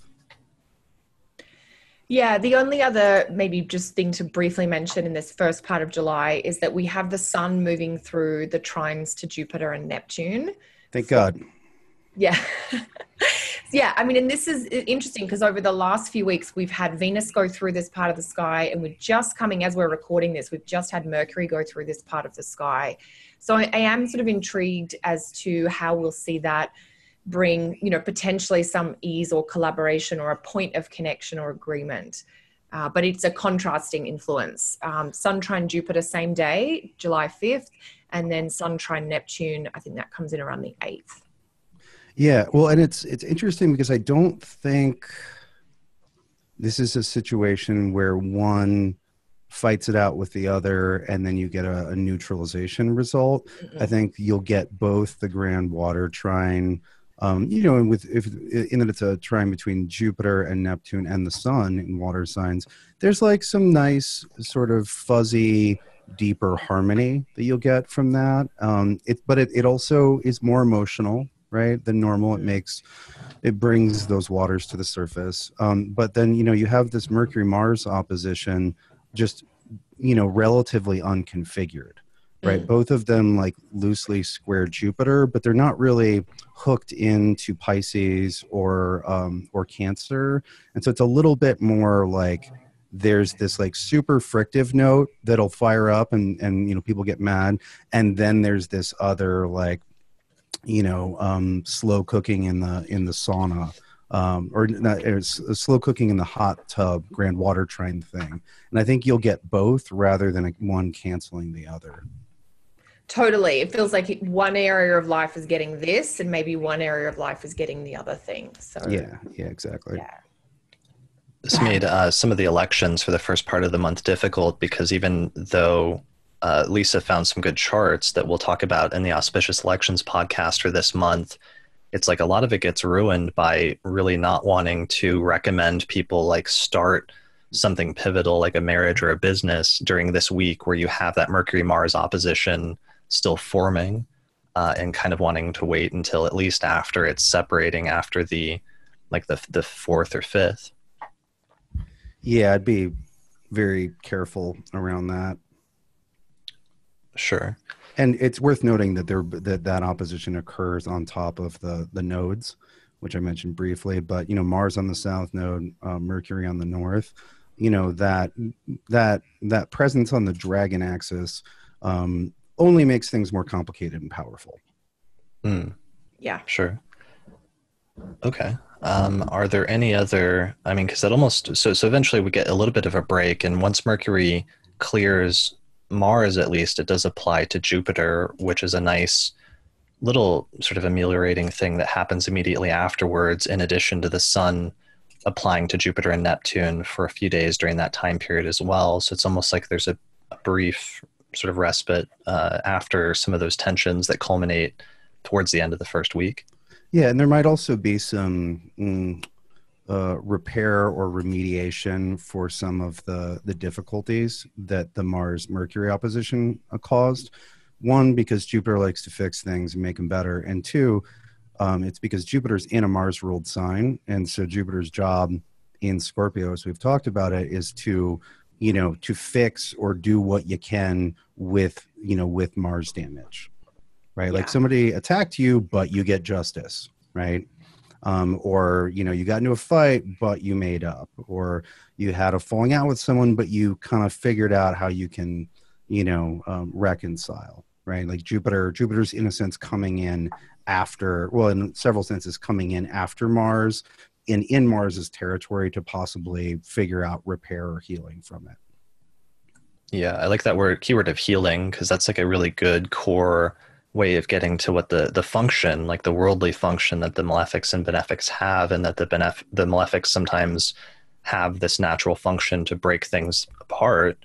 Speaker 3: Yeah, the only other maybe just thing to briefly mention in this first part of July is that we have the sun moving through the trines to Jupiter and Neptune.
Speaker 2: Thank God.
Speaker 3: Yeah. Yeah, I mean, and this is interesting because over the last few weeks, we've had Venus go through this part of the sky, and we're just coming, as we're recording this, we've just had Mercury go through this part of the sky. So I am sort of intrigued as to how we'll see that bring, potentially some ease or collaboration or a point of connection or agreement. But it's a contrasting influence. Sun trine Jupiter, same day, July 5th, and then Sun trine Neptune, I think that comes in around the 8th.
Speaker 2: Yeah, well, and it's interesting because I don't think this is a situation where one fights it out with the other and then you get a neutralization result. Mm-hmm. I think you'll get both the grand water trine, and in that it's a trine between Jupiter and Neptune and the sun in water signs. There's like some nice sort of fuzzy, deeper harmony that you'll get from that. But it also is more emotional, right, than normal. It brings those waters to the surface. But then, you have this Mercury-Mars opposition just, relatively unconfigured, right? Both of them like loosely square Jupiter, but they're not really hooked into Pisces or Cancer. And so it's a little bit more like there's this like super frictive note that'll fire up and people get mad. And then there's this other like, slow cooking in the sauna, or not, it's slow cooking in the hot tub grand water trine thing. And I think you'll get both rather than one canceling the other.
Speaker 3: Totally. It feels like one area of life is getting this and maybe one area of life is getting the other thing. So
Speaker 2: yeah, exactly.
Speaker 3: Yeah.
Speaker 1: This made some of the elections for the first part of the month difficult, because even though Lisa found some good charts that we'll talk about in the Auspicious Elections podcast for this month, it's like a lot of it gets ruined by really not wanting to recommend people like start something pivotal like a marriage or a business during this week where you have that Mercury-Mars opposition still forming, and kind of wanting to wait until at least after it's separating after the 4th or 5th.
Speaker 2: Yeah, I'd be very careful around that.
Speaker 1: Sure.
Speaker 2: And it's worth noting that that opposition occurs on top of the nodes, which I mentioned briefly, but, Mars on the south node, Mercury on the north, that presence on the dragon axis only makes things more complicated and powerful.
Speaker 3: Yeah.
Speaker 1: Sure. Okay. Are there any other, because it almost, so eventually we get a little bit of a break, and once Mercury clears Mars, at least, it does apply to Jupiter, which is a nice little sort of ameliorating thing that happens immediately afterwards, in addition to the sun applying to Jupiter and Neptune for a few days during that time period as well. So it's almost like there's a brief sort of respite after some of those tensions that culminate towards the end of the first week.
Speaker 2: Yeah, and there might also be some repair or remediation for some of the difficulties that the Mars-Mercury opposition caused. One, because Jupiter likes to fix things and make them better. And two, it's because Jupiter's in a Mars-ruled sign. And so Jupiter's job in Scorpio, as we've talked about it, is to fix or do what you can with Mars damage, right?
Speaker 3: Yeah.
Speaker 2: Like somebody attacked you, but you get justice, right? Or, you got into a fight, but you made up, or you had a falling out with someone, but you kind of figured out how you can, reconcile, right? Like Jupiter's in a sense coming in after, well, in several senses coming in after Mars, in Mars's territory to possibly figure out repair or healing from it.
Speaker 1: Yeah, I like that keyword of healing, because that's like a really good core way of getting to what the function, like the worldly function that the malefics and benefics have, and that the malefics sometimes have this natural function to break things apart,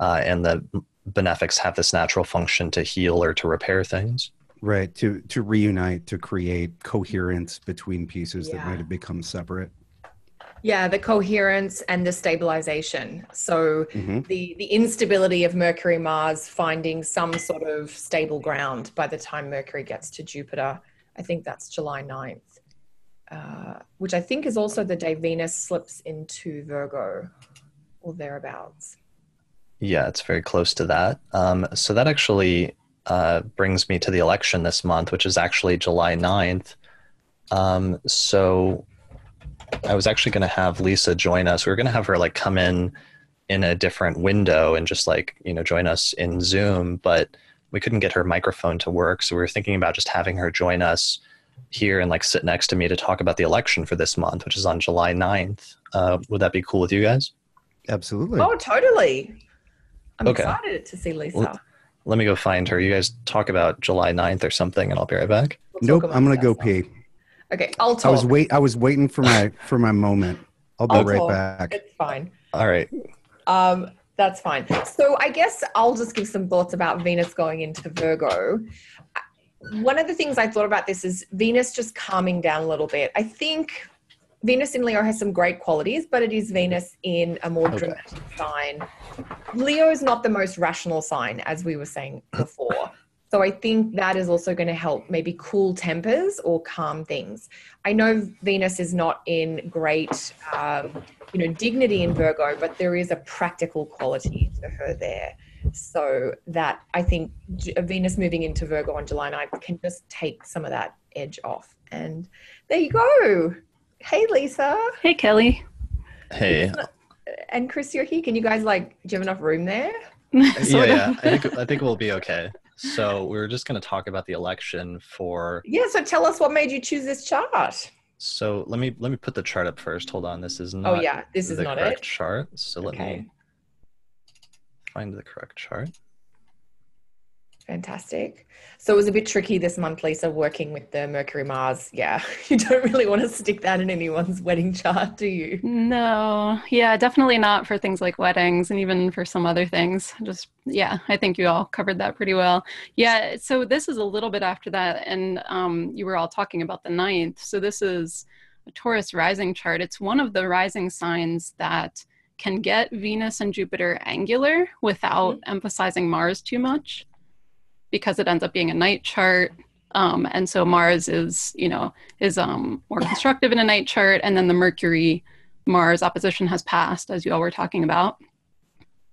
Speaker 1: and the benefics have this natural function to heal or to repair things.
Speaker 2: Right, to reunite, to create coherence between pieces that might have become separate.
Speaker 3: Yeah, the coherence and the stabilization. So the instability of Mercury Mars finding some sort of stable ground by the time Mercury gets to Jupiter. I think that's July 9th, which I think is also the day Venus slips into Virgo or thereabouts.
Speaker 1: Yeah, it's very close to that. So that actually brings me to the election this month, which is actually July 9th. So I was actually going to have Lisa join us. We were going to have her come in a different window and just join us in Zoom, but we couldn't get her microphone to work. So we were thinking about just having her join us here and sit next to me to talk about the election for this month, which is on July 9th. Would that be cool with you guys?
Speaker 2: Absolutely.
Speaker 3: Oh, totally. I'm excited to see Lisa.
Speaker 2: Let
Speaker 1: me go find her. You guys talk about July 9th or something, and I'll be right back.
Speaker 2: Nope, I'm going to go pee.
Speaker 3: Okay, I'll talk.
Speaker 2: I was waiting for my moment. I'll be right back.
Speaker 3: It's fine.
Speaker 1: All right.
Speaker 3: That's fine. So I guess I'll just give some thoughts about Venus going into Virgo. One of the things I thought about this is Venus just calming down a little bit. I think Venus in Leo has some great qualities, but it is Venus in a more dramatic sign. Leo is not the most rational sign, as we were saying before. So I think that is also going to help maybe cool tempers or calm things. I know Venus is not in great, dignity in Virgo, but there is a practical quality to her there. So that I think Venus moving into Virgo on July 9th can just take some of that edge off. And there you go. Hey, Lisa.
Speaker 4: Hey, Kelly.
Speaker 1: Hey.
Speaker 3: And Chris, you're here. Can you guys do you have enough room there?
Speaker 1: Yeah. I think we'll be okay. So we were just going to talk about the election for...
Speaker 3: Yeah, so tell us what made you choose this chart.
Speaker 1: So let me put the chart up first. Hold on. This is not
Speaker 3: this is
Speaker 1: the
Speaker 3: not
Speaker 1: correct
Speaker 3: it.
Speaker 1: chart. So let me find the correct chart.
Speaker 3: Fantastic. So it was a bit tricky this month, Lisa, working with the Mercury Mars. Yeah, you don't really want to stick that in anyone's wedding chart, do you?
Speaker 4: No. Yeah, definitely not for things like weddings and even for some other things. I think you all covered that pretty well. Yeah, so this is a little bit after that, and you were all talking about the 9th. So this is a Taurus rising chart. It's one of the rising signs that can get Venus and Jupiter angular without emphasizing Mars too much, because it ends up being a night chart. And so Mars is more constructive in a night chart. And then the Mercury-Mars opposition has passed, as you all were talking about.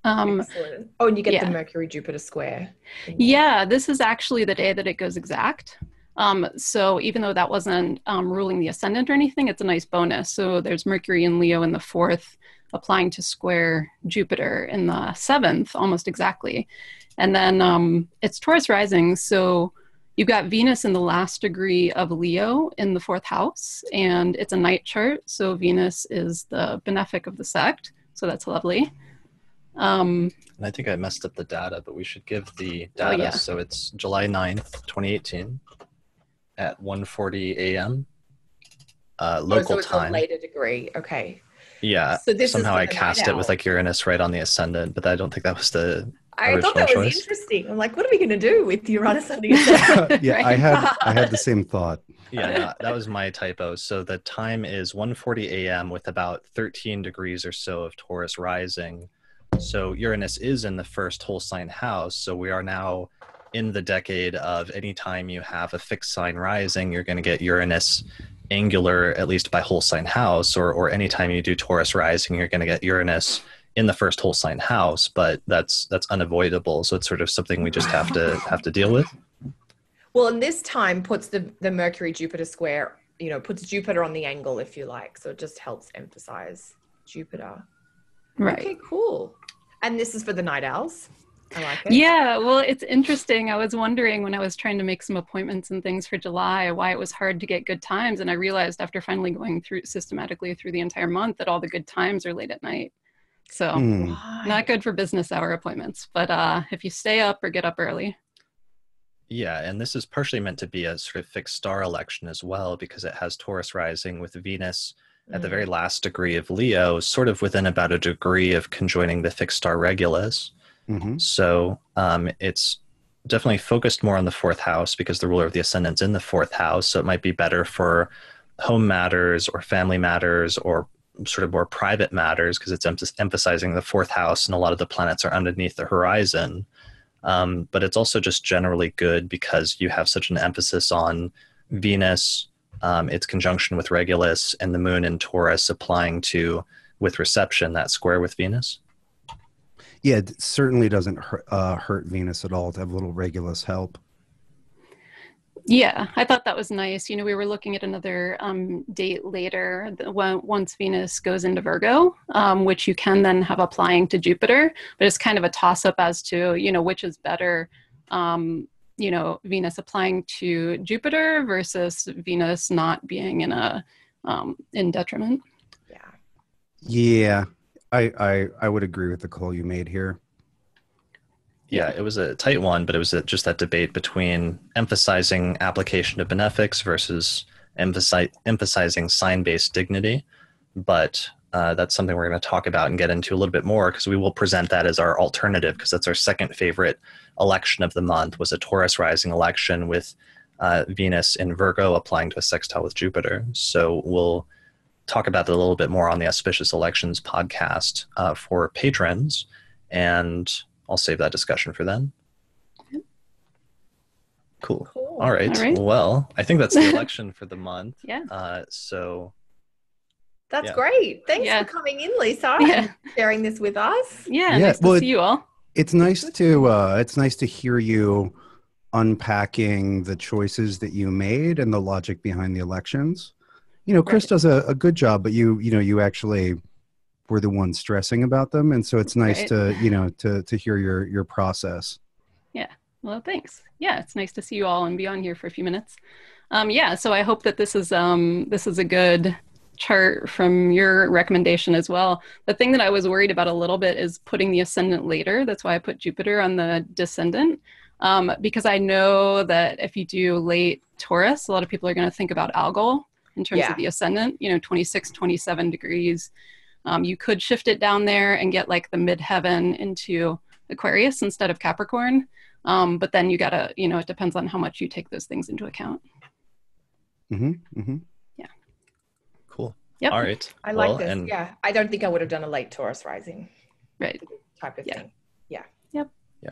Speaker 3: Excellent. Oh, and you get the Mercury-Jupiter square.
Speaker 4: Yeah, this is actually the day that it goes exact. So even though that wasn't ruling the ascendant or anything, it's a nice bonus. So there's Mercury in Leo in the 4th, applying to square Jupiter in the 7th, almost exactly. And then it's Taurus rising. So you've got Venus in the last degree of Leo in the 4th house, and it's a night chart. So Venus is the benefic of the sect. So that's lovely.
Speaker 1: And I think I messed up the data, but we should give the data.
Speaker 4: Oh, yeah.
Speaker 1: So it's July 9th, 2018 at 1:40 a.m. Local
Speaker 3: so it's
Speaker 1: time.
Speaker 3: a later degree. Okay.
Speaker 1: Yeah.
Speaker 3: So this
Speaker 1: somehow
Speaker 3: is
Speaker 1: I cast it with like Uranus right on the ascendant, but I don't think that was the
Speaker 3: I thought
Speaker 1: original
Speaker 3: that was
Speaker 1: choice.
Speaker 3: interesting. I'm like, what are we going to do with Uranus on the ascendant?
Speaker 2: Yeah,
Speaker 4: Right.
Speaker 2: I had the same thought.
Speaker 1: Yeah, no, that was my typo. So the time is 1:40 a.m. with about 13 degrees or so of Taurus rising. So Uranus is in the first whole sign house. So we are now in the decade of anytime you have a fixed sign rising, you're going to get Uranus angular, at least by whole sign house, or anytime you do Taurus rising, you're going to get Uranus in the first whole sign house, but that's unavoidable. So it's sort of something we just have to deal with.
Speaker 3: Well, and this time puts the Mercury Jupiter square, puts Jupiter on the angle, if you like. So it just helps emphasize Jupiter.
Speaker 4: Right.
Speaker 3: Okay, cool. And this is for the night owls. I like it.
Speaker 4: Yeah, well, it's interesting. I was wondering when I was trying to make some appointments and things for July why it was hard to get good times. And I realized after finally going through systematically through the entire month that all the good times are late at night. So not good for business hour appointments. But if you stay up or get up early.
Speaker 1: Yeah, and this is partially meant to be a sort of fixed star election as well, because it has Taurus rising with Venus at the very last degree of Leo, sort of within about a degree of conjoining the fixed star Regulus.
Speaker 2: Mm-hmm.
Speaker 1: So it's definitely focused more on the 4th house because the ruler of the ascendant's in the 4th house. So it might be better for home matters or family matters or sort of more private matters because it's emphasizing the 4th house and a lot of the planets are underneath the horizon. But it's also just generally good because you have such an emphasis on Venus, its conjunction with Regulus, and the moon in Taurus applying to, with reception, that square with Venus.
Speaker 2: Yeah, it certainly doesn't hurt Venus at all to have a little Regulus help.
Speaker 4: Yeah, I thought that was nice. We were looking at another date later once Venus goes into Virgo, which you can then have applying to Jupiter, but it's kind of a toss-up as to, which is better, Venus applying to Jupiter versus Venus not being in detriment.
Speaker 2: Yeah, I would agree with the call you made here.
Speaker 1: Yeah, it was a tight one, but it was just that debate between emphasizing application of benefics versus emphasizing sign-based dignity. But that's something we're going to talk about and get into a little bit more because we will present that as our alternative because that's our second favorite election of the month was a Taurus rising election with Venus in Virgo applying to a sextile with Jupiter. So we'll talk about that a little bit more on the Auspicious Elections podcast for patrons, and I'll save that discussion for then. Cool. All right. Well, I think that's the election for the month.
Speaker 4: Yeah.
Speaker 1: So
Speaker 3: that's great. Thanks for coming in, Lisa, and sharing this with us.
Speaker 4: Yeah. Nice to see you all.
Speaker 2: It's nice to hear you unpacking the choices that you made and the logic behind the elections. Chris does a good job, but you actually were the one stressing about them, and so it's nice to hear your process.
Speaker 4: Yeah. Well, thanks. Yeah, it's nice to see you all and be on here for a few minutes. So I hope that this is a good chart from your recommendation as well. The thing that I was worried about a little bit is putting the ascendant later. That's why I put Jupiter on the descendant, because I know that if you do late Taurus, a lot of people are going to think about algol in terms of the ascendant, 26, 27 degrees. You could shift it down there and get like the midheaven into Aquarius instead of Capricorn. But then you gotta, it depends on how much you take those things into account.
Speaker 2: Mm-hmm. Mm-hmm.
Speaker 4: Yeah.
Speaker 1: Cool.
Speaker 4: Yep.
Speaker 1: All right.
Speaker 3: I like this. And I don't think I would have done a late Taurus rising.
Speaker 4: Right.
Speaker 3: Type of thing. Yeah.
Speaker 4: Yep.
Speaker 1: Yeah.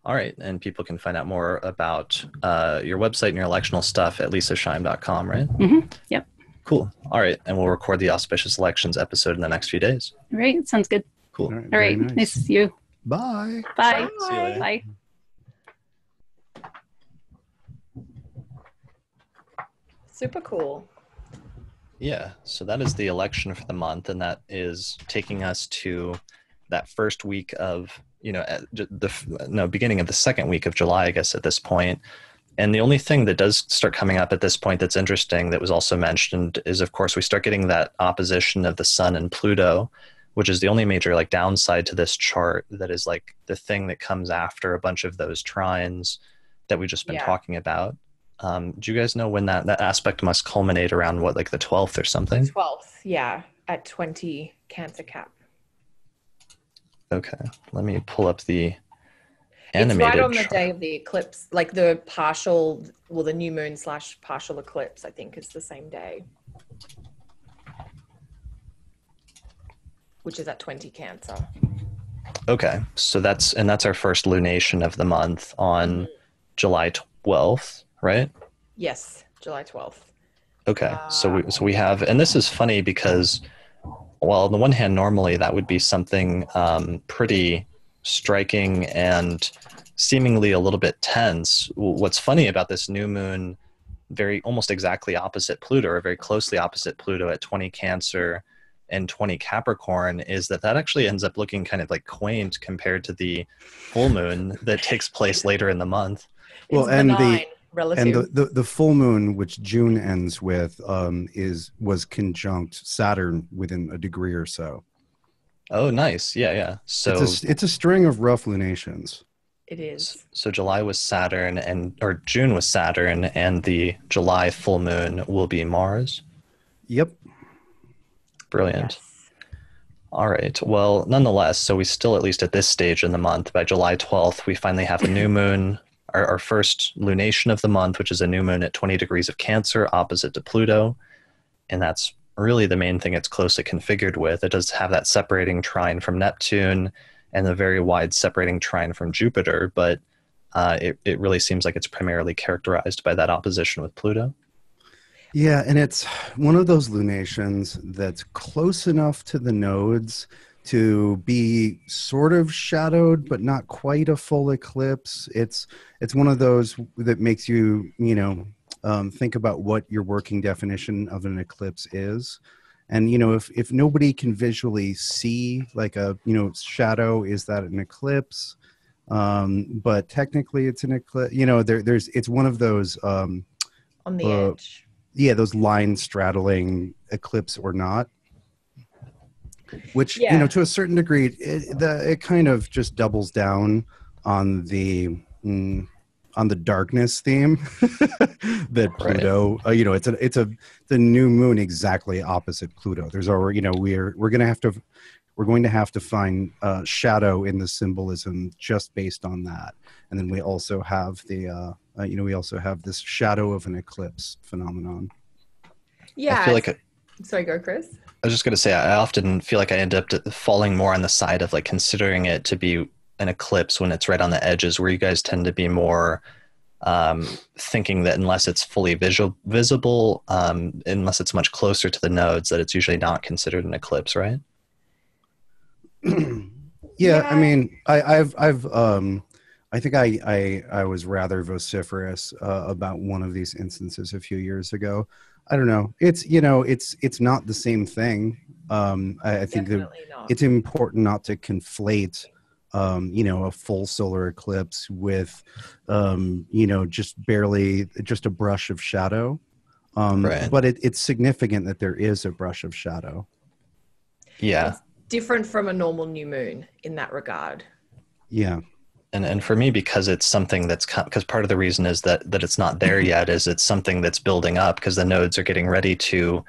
Speaker 1: All right. And people can find out more about your website and your electional stuff at lisasheim.com, right?
Speaker 4: Mm-hmm. Yep.
Speaker 1: Cool. All right. And we'll record the Auspicious Elections episode in the next few days.
Speaker 4: All right. Sounds good.
Speaker 1: Cool.
Speaker 2: All
Speaker 4: right. Nice to see you.
Speaker 2: Bye.
Speaker 4: Bye.
Speaker 1: See you later.
Speaker 4: Bye.
Speaker 3: Super cool.
Speaker 1: Yeah, so that is the election for the month, and that is taking us to that first week of, beginning of the second week of July, I guess, at this point. And the only thing that does start coming up at this point that's interesting that was also mentioned is, of course, we start getting that opposition of the Sun and Pluto, which is the only major like downside to this chart that is like the thing that comes after a bunch of those trines that we've just been talking about. Do you guys know when that aspect must culminate around what, like the 12th or something?
Speaker 3: 12th, yeah, at 20 Cancer Cap.
Speaker 1: Okay, let me pull up the animated.
Speaker 3: It's right on the day of the eclipse, like the partial, well, the new moon / partial eclipse, I think is the same day, which is at 20 Cancer.
Speaker 1: Okay, so that's our first lunation of the month on July 12th, right?
Speaker 3: Yes, July 12th.
Speaker 1: Okay, so we have, and this is funny because, well, on the one hand, normally that would be something pretty striking and seemingly a little bit tense. What's funny about this new moon, very almost exactly opposite Pluto, or very closely opposite Pluto at 20 Cancer and 20 Capricorn, is that actually ends up looking kind of like quaint compared to the full moon that takes place later in the month.
Speaker 2: Well,
Speaker 3: It's
Speaker 2: and
Speaker 3: benign, relative.
Speaker 2: the full moon, which June ends with, was conjunct Saturn within a degree or so.
Speaker 1: Oh, nice. Yeah. So
Speaker 2: it's a string of rough lunations.
Speaker 3: It is.
Speaker 1: So July was Saturn, or June was Saturn, and the July full moon will be Mars.
Speaker 2: Yep.
Speaker 1: Brilliant.
Speaker 3: Yes.
Speaker 1: All right. Well, nonetheless, so we still, at least at this stage in the month, by July 12th, we finally have a new moon, our first lunation of the month, which is a new moon at 20 degrees of Cancer, opposite to Pluto. And that's really the main thing it's closely configured with. It does have that separating trine from Neptune and the very wide separating trine from Jupiter, but it really seems like it's primarily characterized by that opposition with Pluto.
Speaker 2: Yeah, and it's one of those lunations that's close enough to the nodes to be sort of shadowed, but not quite a full eclipse. It's one of those that makes you, think about what your working definition of an eclipse is. And, if nobody can visually see like a, shadow, is that an eclipse? But technically it's an eclipse, it's one of those,
Speaker 3: On the edge.
Speaker 2: Yeah, those line straddling eclipse or not, which, to a certain degree, it kind of just doubles down on the darkness theme that Pluto, it's the new moon exactly opposite Pluto. There's already, we're going to have to find shadow in the symbolism just based on that. And then we also have this shadow of an eclipse phenomenon.
Speaker 3: Yeah.
Speaker 1: I feel like
Speaker 3: sorry, go Chris.
Speaker 1: I was just going to say, I often feel like I end up falling more on the side of like considering it to be an eclipse when it's right on the edges, where you guys tend to be more thinking that unless it's fully visible, unless it's much closer to the nodes, that it's usually not considered an eclipse, right?
Speaker 2: Yeah, I mean, I think I was rather vociferous about one of these instances a few years ago. I don't know. It's not the same thing. I think that it's important not to conflate, a full solar eclipse with, just a brush of shadow.
Speaker 1: Right.
Speaker 2: But it's significant that there is a brush of shadow.
Speaker 1: Yeah.
Speaker 3: It's different from a normal new moon in that regard.
Speaker 2: Yeah.
Speaker 1: And for me, because it's something because part of the reason is that it's not there yet, is it's something that's building up because the nodes are getting ready to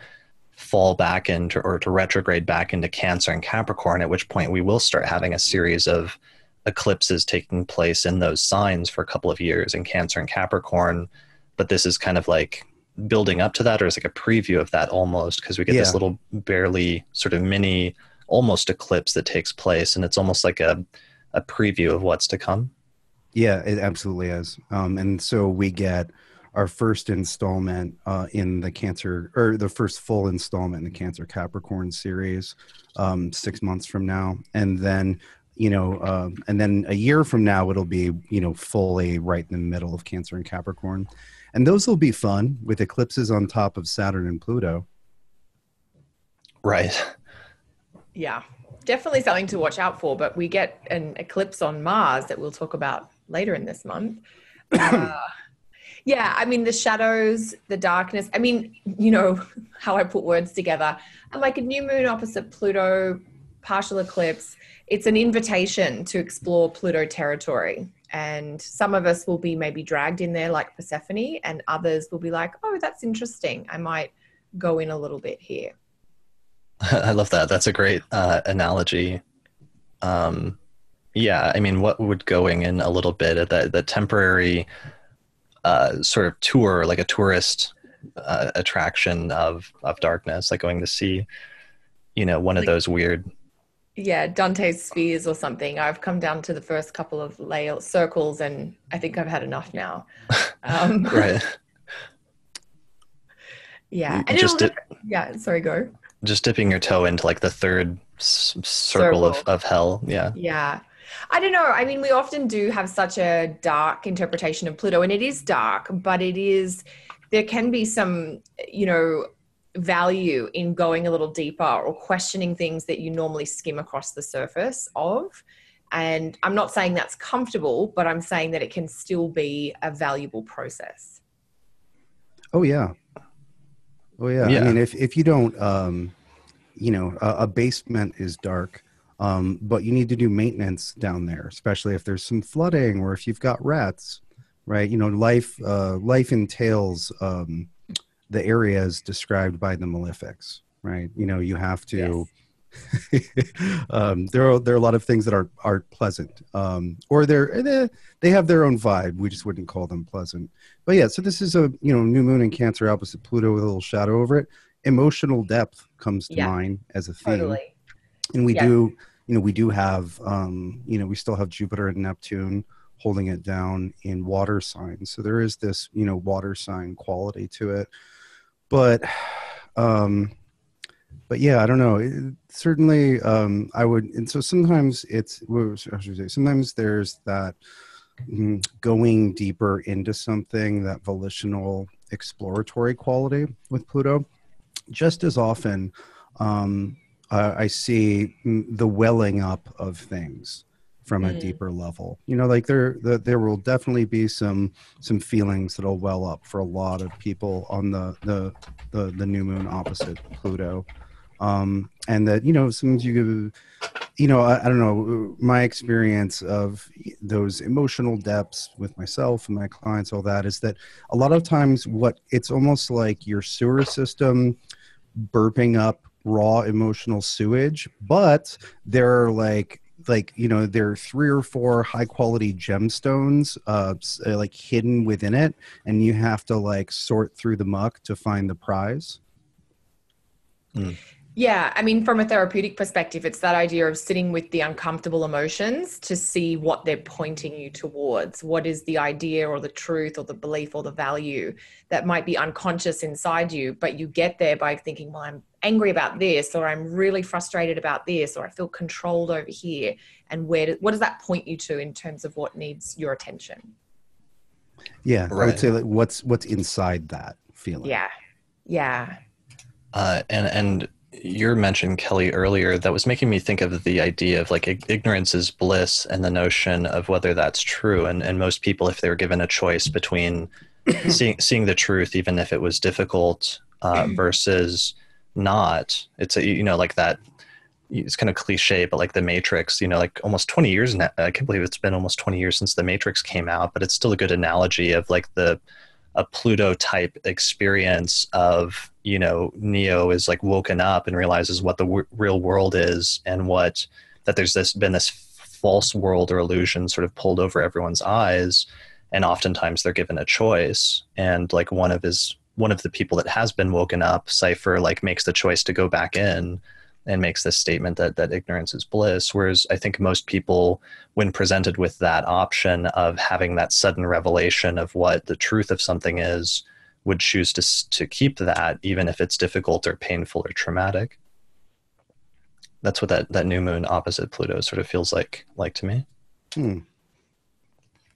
Speaker 1: fall back into, or to retrograde back into Cancer and Capricorn, at which point we will start having a series of eclipses taking place in those signs for a couple of years in Cancer and Capricorn. But this is kind of like building up to that, or it's like a preview of that almost, because we get this little barely sort of mini almost eclipse that takes place, and it's almost like a preview of what's to come.
Speaker 2: Yeah, it absolutely is. And so we get our first installment in the Cancer, or the first full installment in the Cancer Capricorn series 6 months from now. And then and then a year from now, it'll be, fully right in the middle of Cancer and Capricorn. And those will be fun with eclipses on top of Saturn and Pluto.
Speaker 1: Right.
Speaker 3: Yeah, definitely something to watch out for. But we get an eclipse on Mars that we'll talk about later in this month. Yeah, I mean, the shadows, the darkness. I mean, how I put words together. And like a new moon opposite Pluto, partial eclipse, it's an invitation to explore Pluto territory. And some of us will be maybe dragged in there like Persephone, and others will be like, oh, that's interesting. I might go in a little bit here.
Speaker 1: I love that. That's a great analogy. Yeah, I mean, what would going in a little bit at the temporary sort of tour, like a tourist attraction of darkness, like going to see, one of those weird.
Speaker 3: Yeah, Dante's Spheres or something. I've come down to the first couple of circles, and I think I've had enough now.
Speaker 1: Right.
Speaker 3: Yeah, and yeah. Sorry, go.
Speaker 1: Just dipping your toe into like the third circle of hell. Yeah.
Speaker 3: Yeah. I don't know. I mean, we often do have such a dark interpretation of Pluto, and it is dark, but there can be some, value in going a little deeper or questioning things that you normally skim across the surface of. And I'm not saying that's comfortable, but I'm saying that it can still be a valuable process.
Speaker 2: Oh, yeah. I mean, if you don't, a basement is dark, but you need to do maintenance down there, especially if there's some flooding or if you've got rats, right? Life entails the areas described by the malefics, right? You have to. Yes. There are a lot of things that are pleasant, or they have their own vibe. We just wouldn't call them pleasant. But yeah, so this is a new moon in Cancer opposite Pluto with a little shadow over it. Emotional depth comes to mind as a theme.
Speaker 3: Totally.
Speaker 2: And we do, we do have, we still have Jupiter and Neptune holding it down in water signs. So there is this, water sign quality to it. But yeah, I don't know. Certainly, I would, and so sometimes sometimes there's that going deeper into something, that volitional exploratory quality with Pluto. Just as often, I see the welling up of things from a deeper level. Like there will definitely be some feelings that'll well up for a lot of people on the new moon opposite Pluto. And that, sometimes you give, I don't know, my experience of those emotional depths with myself and my clients, all that, is that a lot of times it's almost like your sewer system burping up raw emotional sewage, but there are there are 3 or 4 high quality gemstones like hidden within it, and you have to sort through the muck to find the prize.
Speaker 3: Yeah, I mean, from a therapeutic perspective, it's that idea of sitting with the uncomfortable emotions to see what they're pointing you towards. What is the idea or the truth or the belief or the value that might be unconscious inside you, but you get there by thinking, well, I'm angry about this, or I'm really frustrated about this, or I feel controlled over here. And what does that point you to in terms of what needs your attention?
Speaker 2: Yeah, right. I would say what's inside that feeling.
Speaker 3: Yeah.
Speaker 1: And you mentioned, Kelly, earlier, that was making me think of the idea of ignorance is bliss, and the notion of whether that's true. And most people, if they were given a choice between seeing the truth, even if it was difficult, versus not, it's that, it's kind of cliche, but the Matrix, almost 20 years now, I can't believe it's been almost 20 years since the Matrix came out, but it's still a good analogy of a Pluto type experience of, Neo is woken up and realizes what the real world is, and that there's been this false world or illusion sort of pulled over everyone's eyes. And oftentimes they're given a choice. And one of the people that has been woken up, Cypher, makes the choice to go back in and makes this statement that ignorance is bliss. Whereas I think most people, when presented with that option of having that sudden revelation of what the truth of something is, would choose to keep that, even if it's difficult or painful or traumatic. That's what that new moon opposite Pluto sort of feels like to me.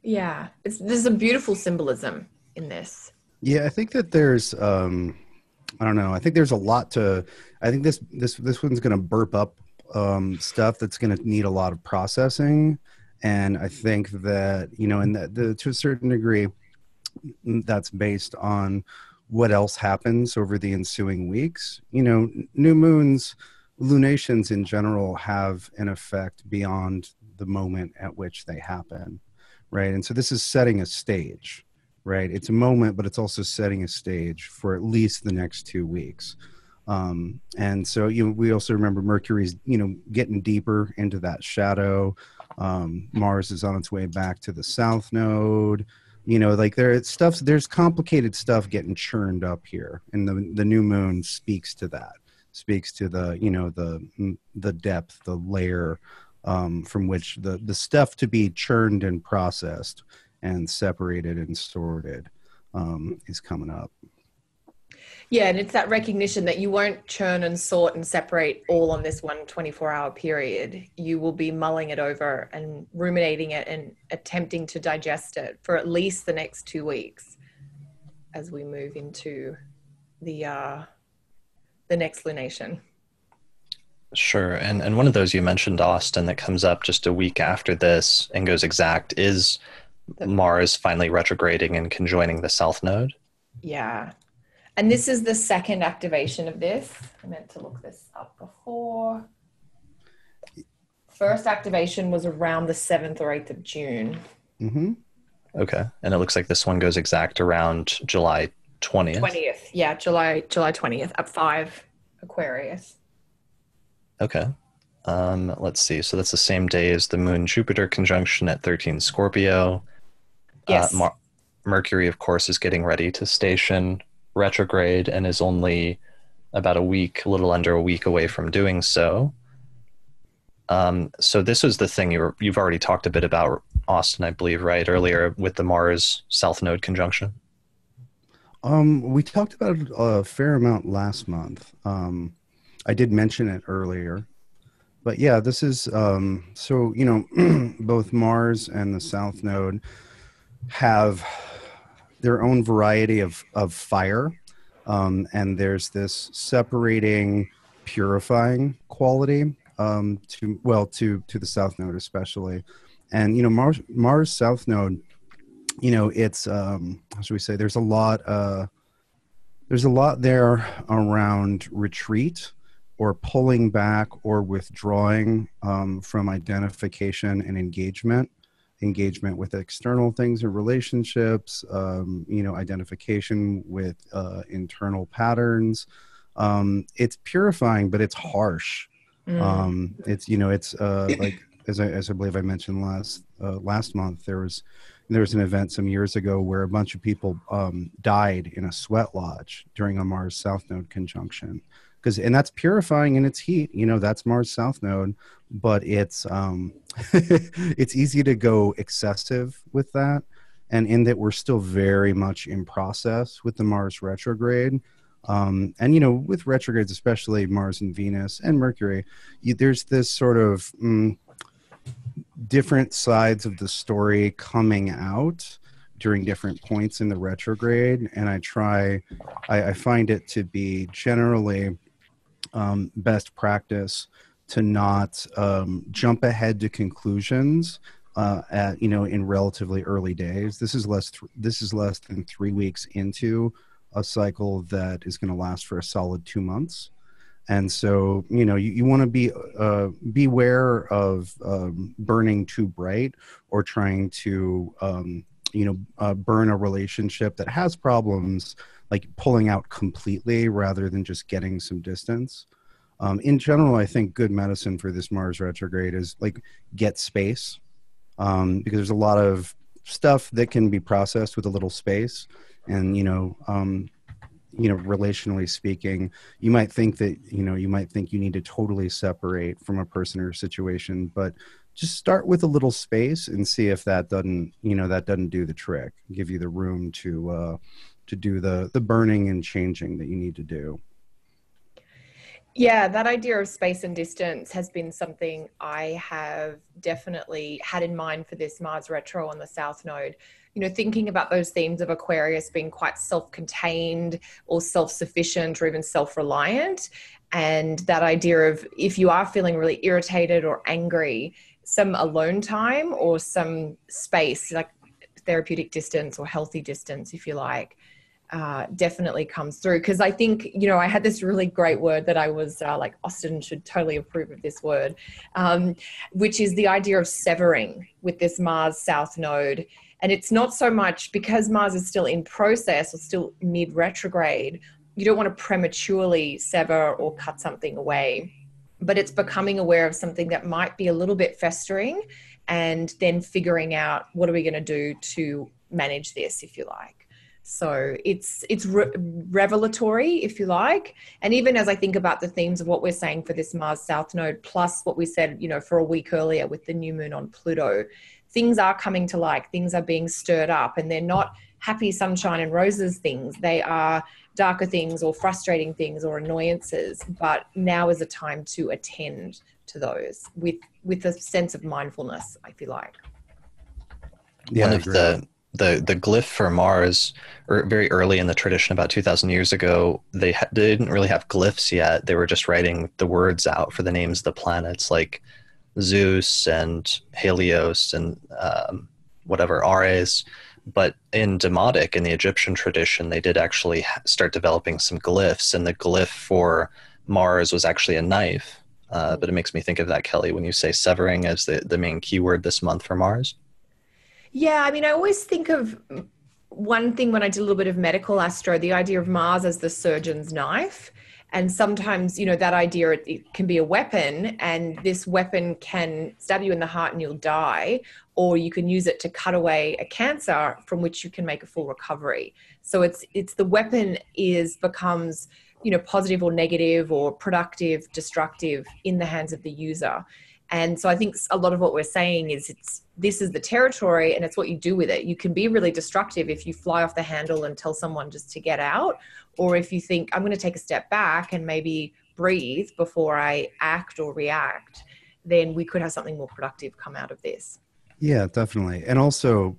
Speaker 3: Yeah, there's a beautiful symbolism in this.
Speaker 2: Yeah, I think that there's I don't know. I think there's a lot to. I think this one's going to burp up stuff that's going to need a lot of processing, and I think that and that to a certain degree, that's based on what else happens over the ensuing weeks. New moons, lunations in general have an effect beyond the moment at which they happen, right? And so this is setting a stage. Right. It's a moment, but it's also setting a stage for at least the next 2 weeks. And so, we also remember Mercury's, getting deeper into that shadow. Mars is on its way back to the South Node. There's complicated stuff getting churned up here. And the new moon speaks to that, speaks to the depth, the layer from which the stuff to be churned and processed and separated and sorted is coming up.
Speaker 3: Yeah, and it's that recognition that you won't churn and sort and separate all on this 24-hour period. You will be mulling it over and ruminating it and attempting to digest it for at least the next 2 weeks as we move into the next lunation.
Speaker 1: Sure. And one of those you mentioned, Austin, that comes up just a week after this and goes exact is Mars finally retrograding and conjoining the South Node.
Speaker 3: Yeah. And this is the second activation of this. I meant to look this up before. First activation was around the 7th or 8th of June.
Speaker 2: Mm-hmm.
Speaker 1: Okay. And it looks like this one goes exact around July 20th.
Speaker 3: 20th. Yeah, July 20th at 5 Aquarius.
Speaker 1: Okay. Let's see. So that's the same day as the Moon-Jupiter conjunction at 13 Scorpio.
Speaker 3: Yes.
Speaker 1: Mercury, of course, is getting ready to station retrograde and is only about a little under a week away from doing so. So this is the thing you've already talked a bit about, Austin, I believe, right, earlier with the Mars South Node conjunction.
Speaker 2: We talked about it a fair amount last month. I did mention it earlier. But yeah, this is, both Mars and the South Node have their own variety of fire. And there's this separating, purifying quality to the South Node especially. And, Mars South Node, it's, how should we say, there's a lot there around retreat, or pulling back or withdrawing from identification and engagement with external things or relationships, identification with internal patterns. It's purifying, but it's harsh. It's like, as I believe I mentioned last month, there was an event some years ago where a bunch of people died in a sweat lodge during a Mars South Node conjunction. And that's purifying in its heat, that's Mars South Node, but it's it's easy to go excessive with that. And in that we're still very much in process with the Mars retrograde. With retrogrades, especially Mars and Venus and Mercury, there's this sort of different sides of the story coming out during different points in the retrograde. And I find it to be generally best practice to not jump ahead to conclusions in relatively early days. This is less than 3 weeks into a cycle that is going to last for a solid 2 months. And so, you want to beware of burning too bright or trying to, burn a relationship that has problems, like pulling out completely rather than just getting some distance. In general, I think good medicine for this Mars retrograde is like get space, because there's a lot of stuff that can be processed with a little space. And, relationally speaking, you might think that, you need to totally separate from a person or situation, but just start with a little space and see if that doesn't do the trick, give you the room to do the burning and changing that you need to do.
Speaker 3: Yeah, that idea of space and distance has been something I have definitely had in mind for this Mars retro on the South Node. You know, thinking about those themes of Aquarius being quite self-contained or self-sufficient or even self-reliant. And that idea of if you are feeling really irritated or angry, some alone time or some space, like therapeutic distance or healthy distance, if you like, definitely comes through. Because I think, you know, I had this really great word that I was like, Austin should totally approve of this word, which is the idea of severing with this Mars South Node. And it's not so much because Mars is still in process or still mid-retrograde, you don't want to prematurely sever or cut something away, but it's becoming aware of something that might be a little bit festering and then figuring out what are we going to do to manage this, if you like. So it's revelatory, if you like. And even as I think about the themes of what we're saying for this Mars South Node, plus what we said, you know, for a week earlier with the new moon on Pluto, things are coming to light, things are being stirred up, and they're not happy sunshine and roses things. They are darker things or frustrating things or annoyances, but now is a time to attend to those with a sense of mindfulness, I feel like.
Speaker 1: Yeah, one of the glyph for Mars, or very early in the tradition, about 2,000 years ago, they didn't really have glyphs yet. They were just writing the words out for the names of the planets, like Zeus and Helios and whatever, Ares. But in Demotic, in the Egyptian tradition, they did actually start developing some glyphs, and the glyph for Mars was actually a knife. But it makes me think of that, Kelly, when you say severing as the main keyword this month for Mars.
Speaker 3: Yeah, I mean, I always think of one thing when I did a little bit of medical astro, the idea of Mars as the surgeon's knife. And sometimes, you know, that idea, it can be a weapon, and this weapon can stab you in the heart and you'll die, or you can use it to cut away a cancer from which you can make a full recovery. So it's the weapon becomes, you know, positive or negative or productive, destructive in the hands of the user. And so I think a lot of what we're saying is this is the territory and it's what you do with it. You can be really destructive if you fly off the handle and tell someone just to get out, or if you think I'm going to take a step back and maybe breathe before I act or react, then we could have something more productive come out of this.
Speaker 2: Yeah, definitely. And also,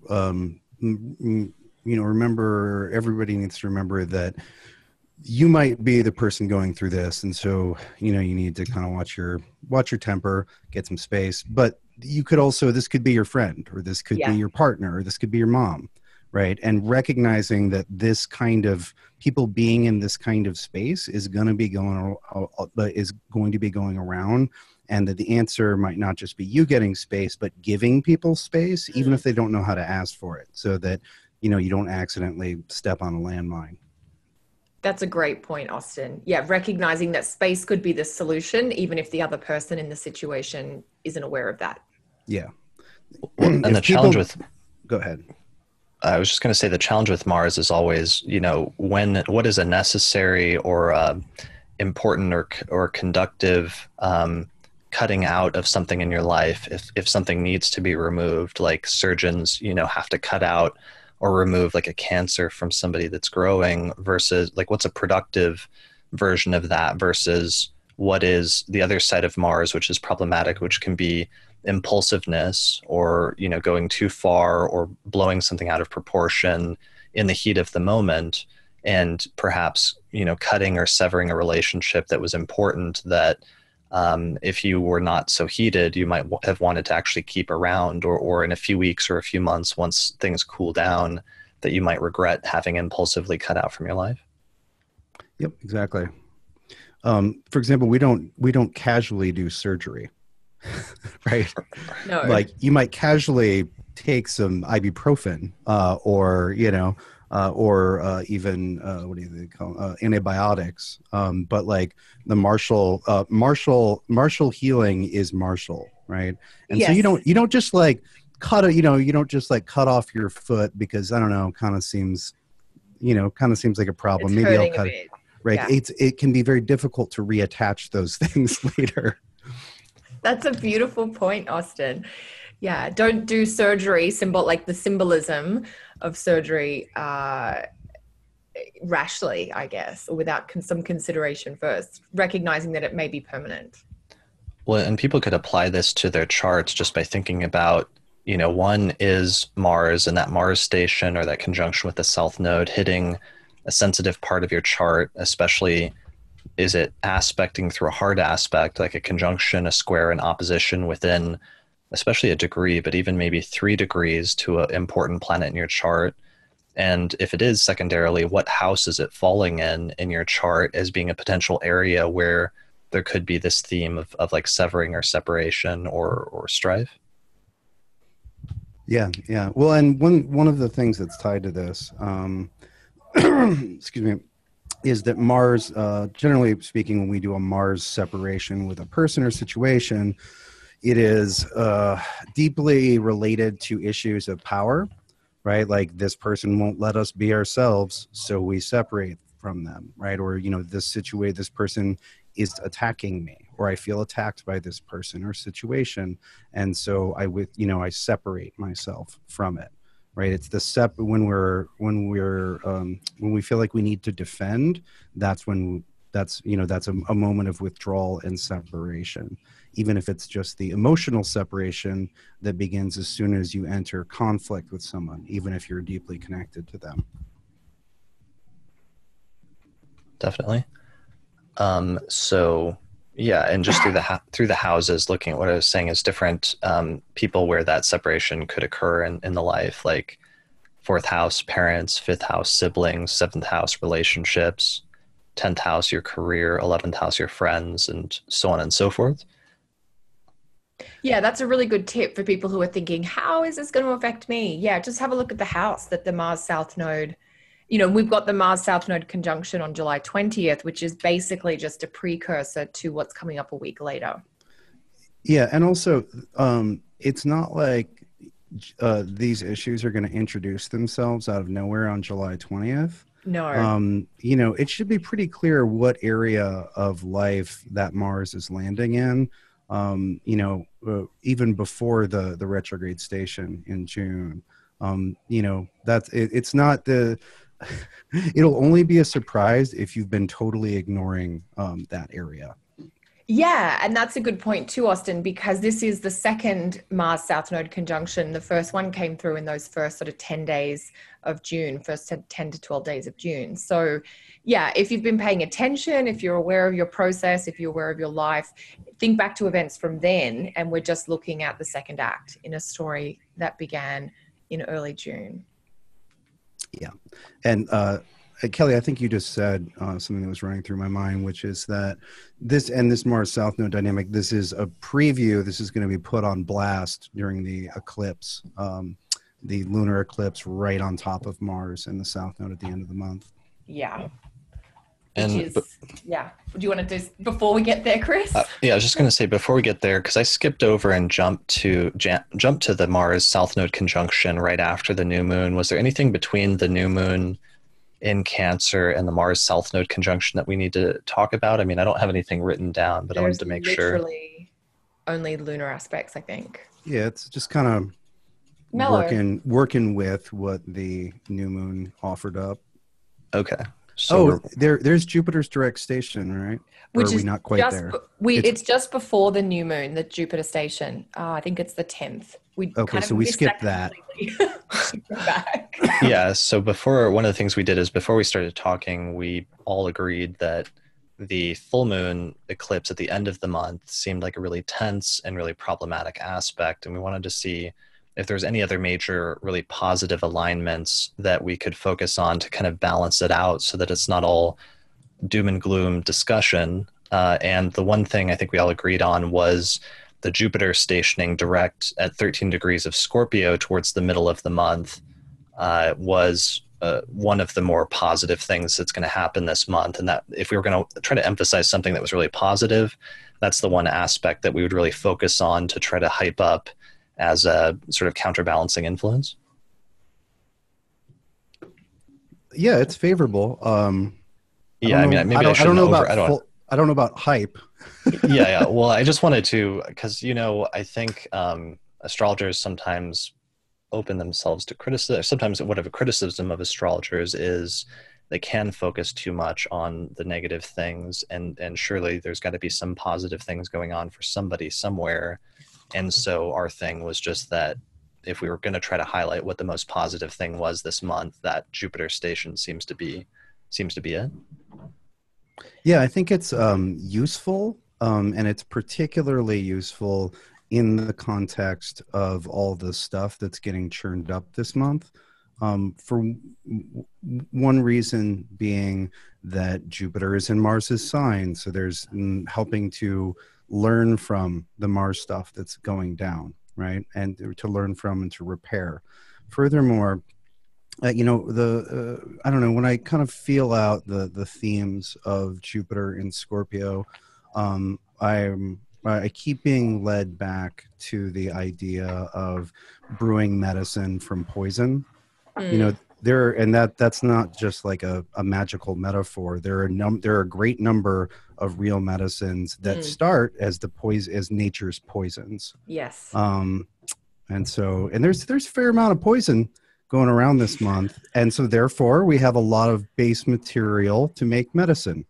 Speaker 2: you know, remember, everybody needs to remember that you might be the person going through this. And so, you know, you need to kind of watch your temper, get some space, but you could also, this could be your friend, or this could be your partner, or this could be your mom, right? And recognizing that this kind of people being in this kind of space is going to be going around, and that the answer might not just be you getting space, but giving people space, even if they don't know how to ask for it, so that, you know, you don't accidentally step on a landmine.
Speaker 3: That's a great point, Austin. Yeah, recognizing that space could be the solution, even if the other person in the situation isn't aware of that.
Speaker 2: Yeah.
Speaker 1: Well, and the challenge with...
Speaker 2: Go ahead.
Speaker 1: I was just going to say the challenge with Mars is always, you know, what is a necessary or important or conductive cutting out of something in your life if something needs to be removed, like surgeons, you know, have to cut out or remove like a cancer from somebody that's growing, versus like what's a productive version of that versus what is the other side of Mars, which is problematic, which can be impulsiveness or, you know, going too far or blowing something out of proportion in the heat of the moment, and perhaps, you know, cutting or severing a relationship that was important that if you were not so heated, you might have wanted to actually keep around, or in a few weeks or a few months, once things cool down, that you might regret having impulsively cut out from your life.
Speaker 2: Yep, exactly. For example, we don't casually do surgery, right?
Speaker 3: No.
Speaker 2: Like you might casually take some ibuprofen, or, you know, or even what do they call antibiotics, but like the martial healing is martial, right? And so you don't just like cut off your foot because, I don't know, kind of seems like a problem.
Speaker 3: It's
Speaker 2: maybe I'll cut
Speaker 3: it.
Speaker 2: Right.
Speaker 3: Yeah.
Speaker 2: It can be very difficult to reattach those things later.
Speaker 3: That's a beautiful point, Austin. Yeah, don't do surgery, like the symbolism of surgery rashly, I guess, or without some consideration first, recognizing that it may be permanent.
Speaker 1: Well, and people could apply this to their charts just by thinking about, one is Mars, and that Mars station or that conjunction with the South Node hitting a sensitive part of your chart, especially is it aspecting through a hard aspect, like a conjunction, a square, an opposition within, especially a degree, but even maybe 3 degrees to an important planet in your chart. And if it is secondarily, what house is it falling in your chart as being a potential area where there could be this theme of like severing or separation or strife?
Speaker 2: Yeah. Well, and one of the things that's tied to this, excuse me, is that Mars, generally speaking, when we do a Mars separation with a person or situation, it is deeply related to issues of power, right? Like this person won't let us be ourselves, so we separate from them, right? Or, this person is attacking me, or I feel attacked by this person or situation, and so I separate myself from it, right? It's the when we feel like we need to defend, that's a moment of withdrawal and separation, even if it's just the emotional separation that begins as soon as you enter conflict with someone, even if you're deeply connected to them.
Speaker 1: Definitely. So yeah, and just through the houses, looking at what I was saying is different people where that separation could occur in the life, like 4th house, parents, 5th house, siblings, 7th house, relationships, 10th house, your career, 11th house, your friends, and so on and so forth.
Speaker 3: Yeah, that's a really good tip for people who are thinking, how is this going to affect me? Yeah, just have a look at the house that the Mars South Node, we've got the Mars South Node conjunction on July 20th, which is basically just a precursor to what's coming up a week later.
Speaker 2: Yeah, and also it's not like these issues are going to introduce themselves out of nowhere on July 20th.
Speaker 3: No.
Speaker 2: It should be pretty clear what area of life that Mars is landing in, even before the retrograde station in June. It's not it'll only be a surprise if you've been totally ignoring that area.
Speaker 3: Yeah, and that's a good point too, Austin, because this is the second Mars South Node conjunction. The first one came through in those first sort of 10 days of June, first 10 to 12 days of June. So yeah, if you've been paying attention, if you're aware of your process, if you're aware of your life, think back to events from then, and we're just looking at the second act in a story that began in early June.
Speaker 2: Yeah. And Kelly, I think you just said something that was running through my mind, which is that this Mars South Node dynamic, this is a preview. This is going to be put on blast during the eclipse, the lunar eclipse right on top of Mars and the South Node at the end of the month.
Speaker 3: Yeah.
Speaker 1: And
Speaker 3: do you want to do before we get there, Chris?
Speaker 1: Yeah, I was just going to say before we get there, because I skipped over and jumped to the Mars South Node conjunction right after the new moon. Was there anything between the new moon in Cancer and the Mars South Node conjunction that we need to talk about? I mean, I don't have anything written down, but I wanted to make sure.
Speaker 3: There's literally only lunar aspects, I think.
Speaker 2: Yeah, it's just kind of working with what the new moon offered up.
Speaker 1: Okay. So
Speaker 2: there's Jupiter's direct station, right? Which or are we not quite there?
Speaker 3: It's just before the new moon, the Jupiter station. I think it's the 10th.
Speaker 2: So we skipped that.
Speaker 3: Back.
Speaker 1: Yeah. So one of the things we did is before we started talking, we all agreed that the full moon eclipse at the end of the month seemed like a really tense and really problematic aspect. And we wanted to see if there's any other major really positive alignments that we could focus on to kind of balance it out so that it's not all doom and gloom discussion. And the one thing I think we all agreed on was the Jupiter stationing direct at 13 degrees of Scorpio towards the middle of the month was one of the more positive things that's going to happen this month. And that if we were going to try to emphasize something that was really positive, that's the one aspect that we would really focus on to try to hype up as a sort of counterbalancing influence.
Speaker 2: Yeah, it's favorable.
Speaker 1: I don't
Speaker 2: know about hype.
Speaker 1: yeah. Well, I just wanted to, because, I think astrologers sometimes open themselves to criticism. Sometimes whatever criticism of astrologers is they can focus too much on the negative things, and surely there's got to be some positive things going on for somebody somewhere. And so our thing was just that if we were going to try to highlight what the most positive thing was this month, that Jupiter station seems to be it.
Speaker 2: Yeah, I think it's useful, and it's particularly useful in the context of all the stuff that's getting churned up this month. One reason being that Jupiter is in Mars's sign, so there's helping to learn from the Mars stuff that's going down, right? And to learn from and to repair. Furthermore, I don't know, when I kind of feel out the themes of Jupiter in Scorpio, I keep being led back to the idea of brewing medicine from poison. That's not just like a magical metaphor. There are a great number of real medicines that start as as nature's poisons.
Speaker 3: Yes.
Speaker 2: And there's a fair amount of poison going around this month, and so therefore we have a lot of base material to make medicine,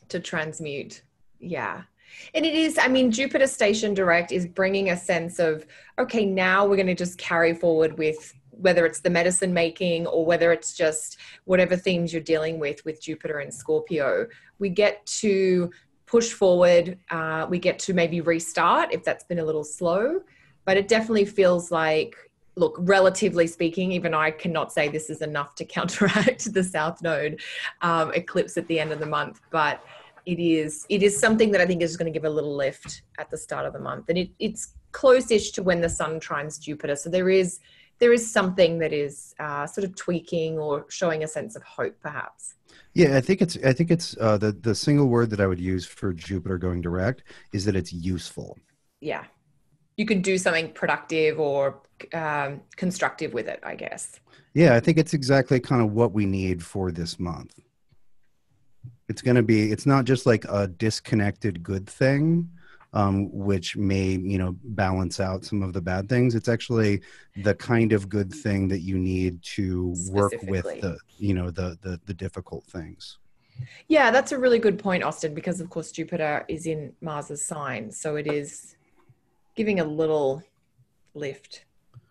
Speaker 3: to transmute. Yeah. And it is, I mean, Jupiter station direct is bringing a sense of, okay, now we're going to just carry forward with whether it's the medicine making or whether it's just whatever themes you're dealing with Jupiter and Scorpio. We get to push forward. We get to maybe restart if that's been a little slow, but it definitely feels like, look, relatively speaking, even I cannot say this is enough to counteract the South Node eclipse at the end of the month, but it is something that I think is going to give a little lift at the start of the month. And it's close-ish to when the sun trines Jupiter. So there is something that is sort of tweaking or showing a sense of hope, perhaps.
Speaker 2: Yeah, I think it's the single word that I would use for Jupiter going direct is that it's useful.
Speaker 3: Yeah. You can do something productive or constructive with it, I guess.
Speaker 2: Yeah, I think it's exactly kind of what we need for this month. It's not just like a disconnected good thing, which may, balance out some of the bad things. It's actually the kind of good thing that you need to work with the difficult things.
Speaker 3: Yeah, that's a really good point, Austin, because of course Jupiter is in Mars's sign. So it is giving a little lift.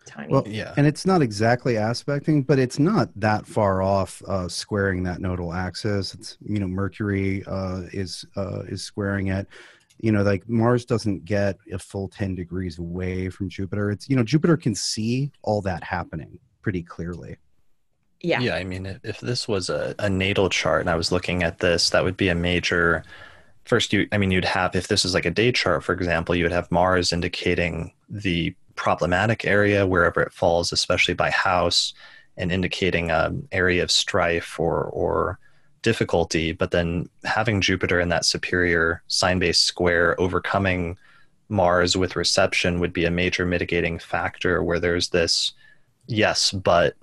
Speaker 3: Tiny.
Speaker 2: Well, yeah. And it's not exactly aspecting, but it's not that far off squaring that nodal axis. It's, Mercury is squaring it. Like Mars doesn't get a full 10 degrees away from Jupiter. It's, Jupiter can see all that happening pretty clearly.
Speaker 3: Yeah.
Speaker 1: Yeah. I mean, if this was a natal chart and I was looking at this, that would be a major. First, you'd have, if this is like a day chart, for example, you would have Mars indicating the problematic area wherever it falls, especially by house, and indicating an area of strife or difficulty. But then having Jupiter in that superior sign-based square overcoming Mars with reception would be a major mitigating factor where there's this, yes, but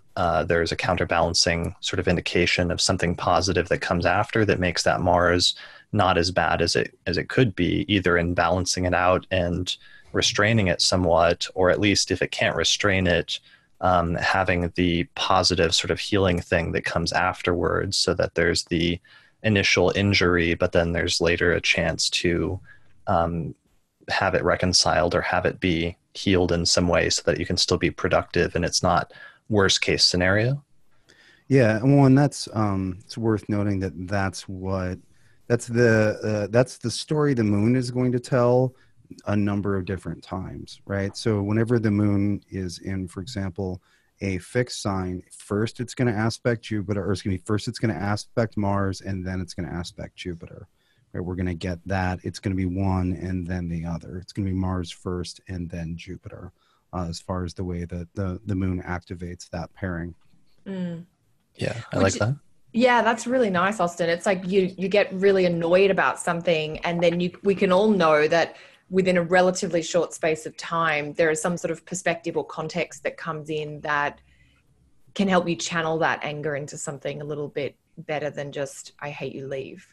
Speaker 1: there's a counterbalancing sort of indication of something positive that comes after that makes that Mars not as bad as it could be, either in balancing it out and restraining it somewhat, or at least if it can't restrain it, having the positive sort of healing thing that comes afterwards, so that there's the initial injury, but then there's later a chance to have it reconciled or have it be healed in some way so that you can still be productive and it's not worst case scenario.
Speaker 2: Yeah, well, and that's it's worth noting that's the story the moon is going to tell a number of different times, right? So whenever the moon is in, for example, a fixed sign, first it's going to aspect Jupiter, first it's going to aspect Mars, and then it's going to aspect Jupiter. Right? We're going to get that. It's going to be one and then the other. It's going to be Mars first and then Jupiter, as far as the way that the moon activates that pairing.
Speaker 3: Mm.
Speaker 1: Yeah, I like that.
Speaker 3: Yeah, that's really nice, Austin. It's like you get really annoyed about something, and then we can all know that within a relatively short space of time, there is some sort of perspective or context that comes in that can help you channel that anger into something a little bit better than just, I hate you, leave.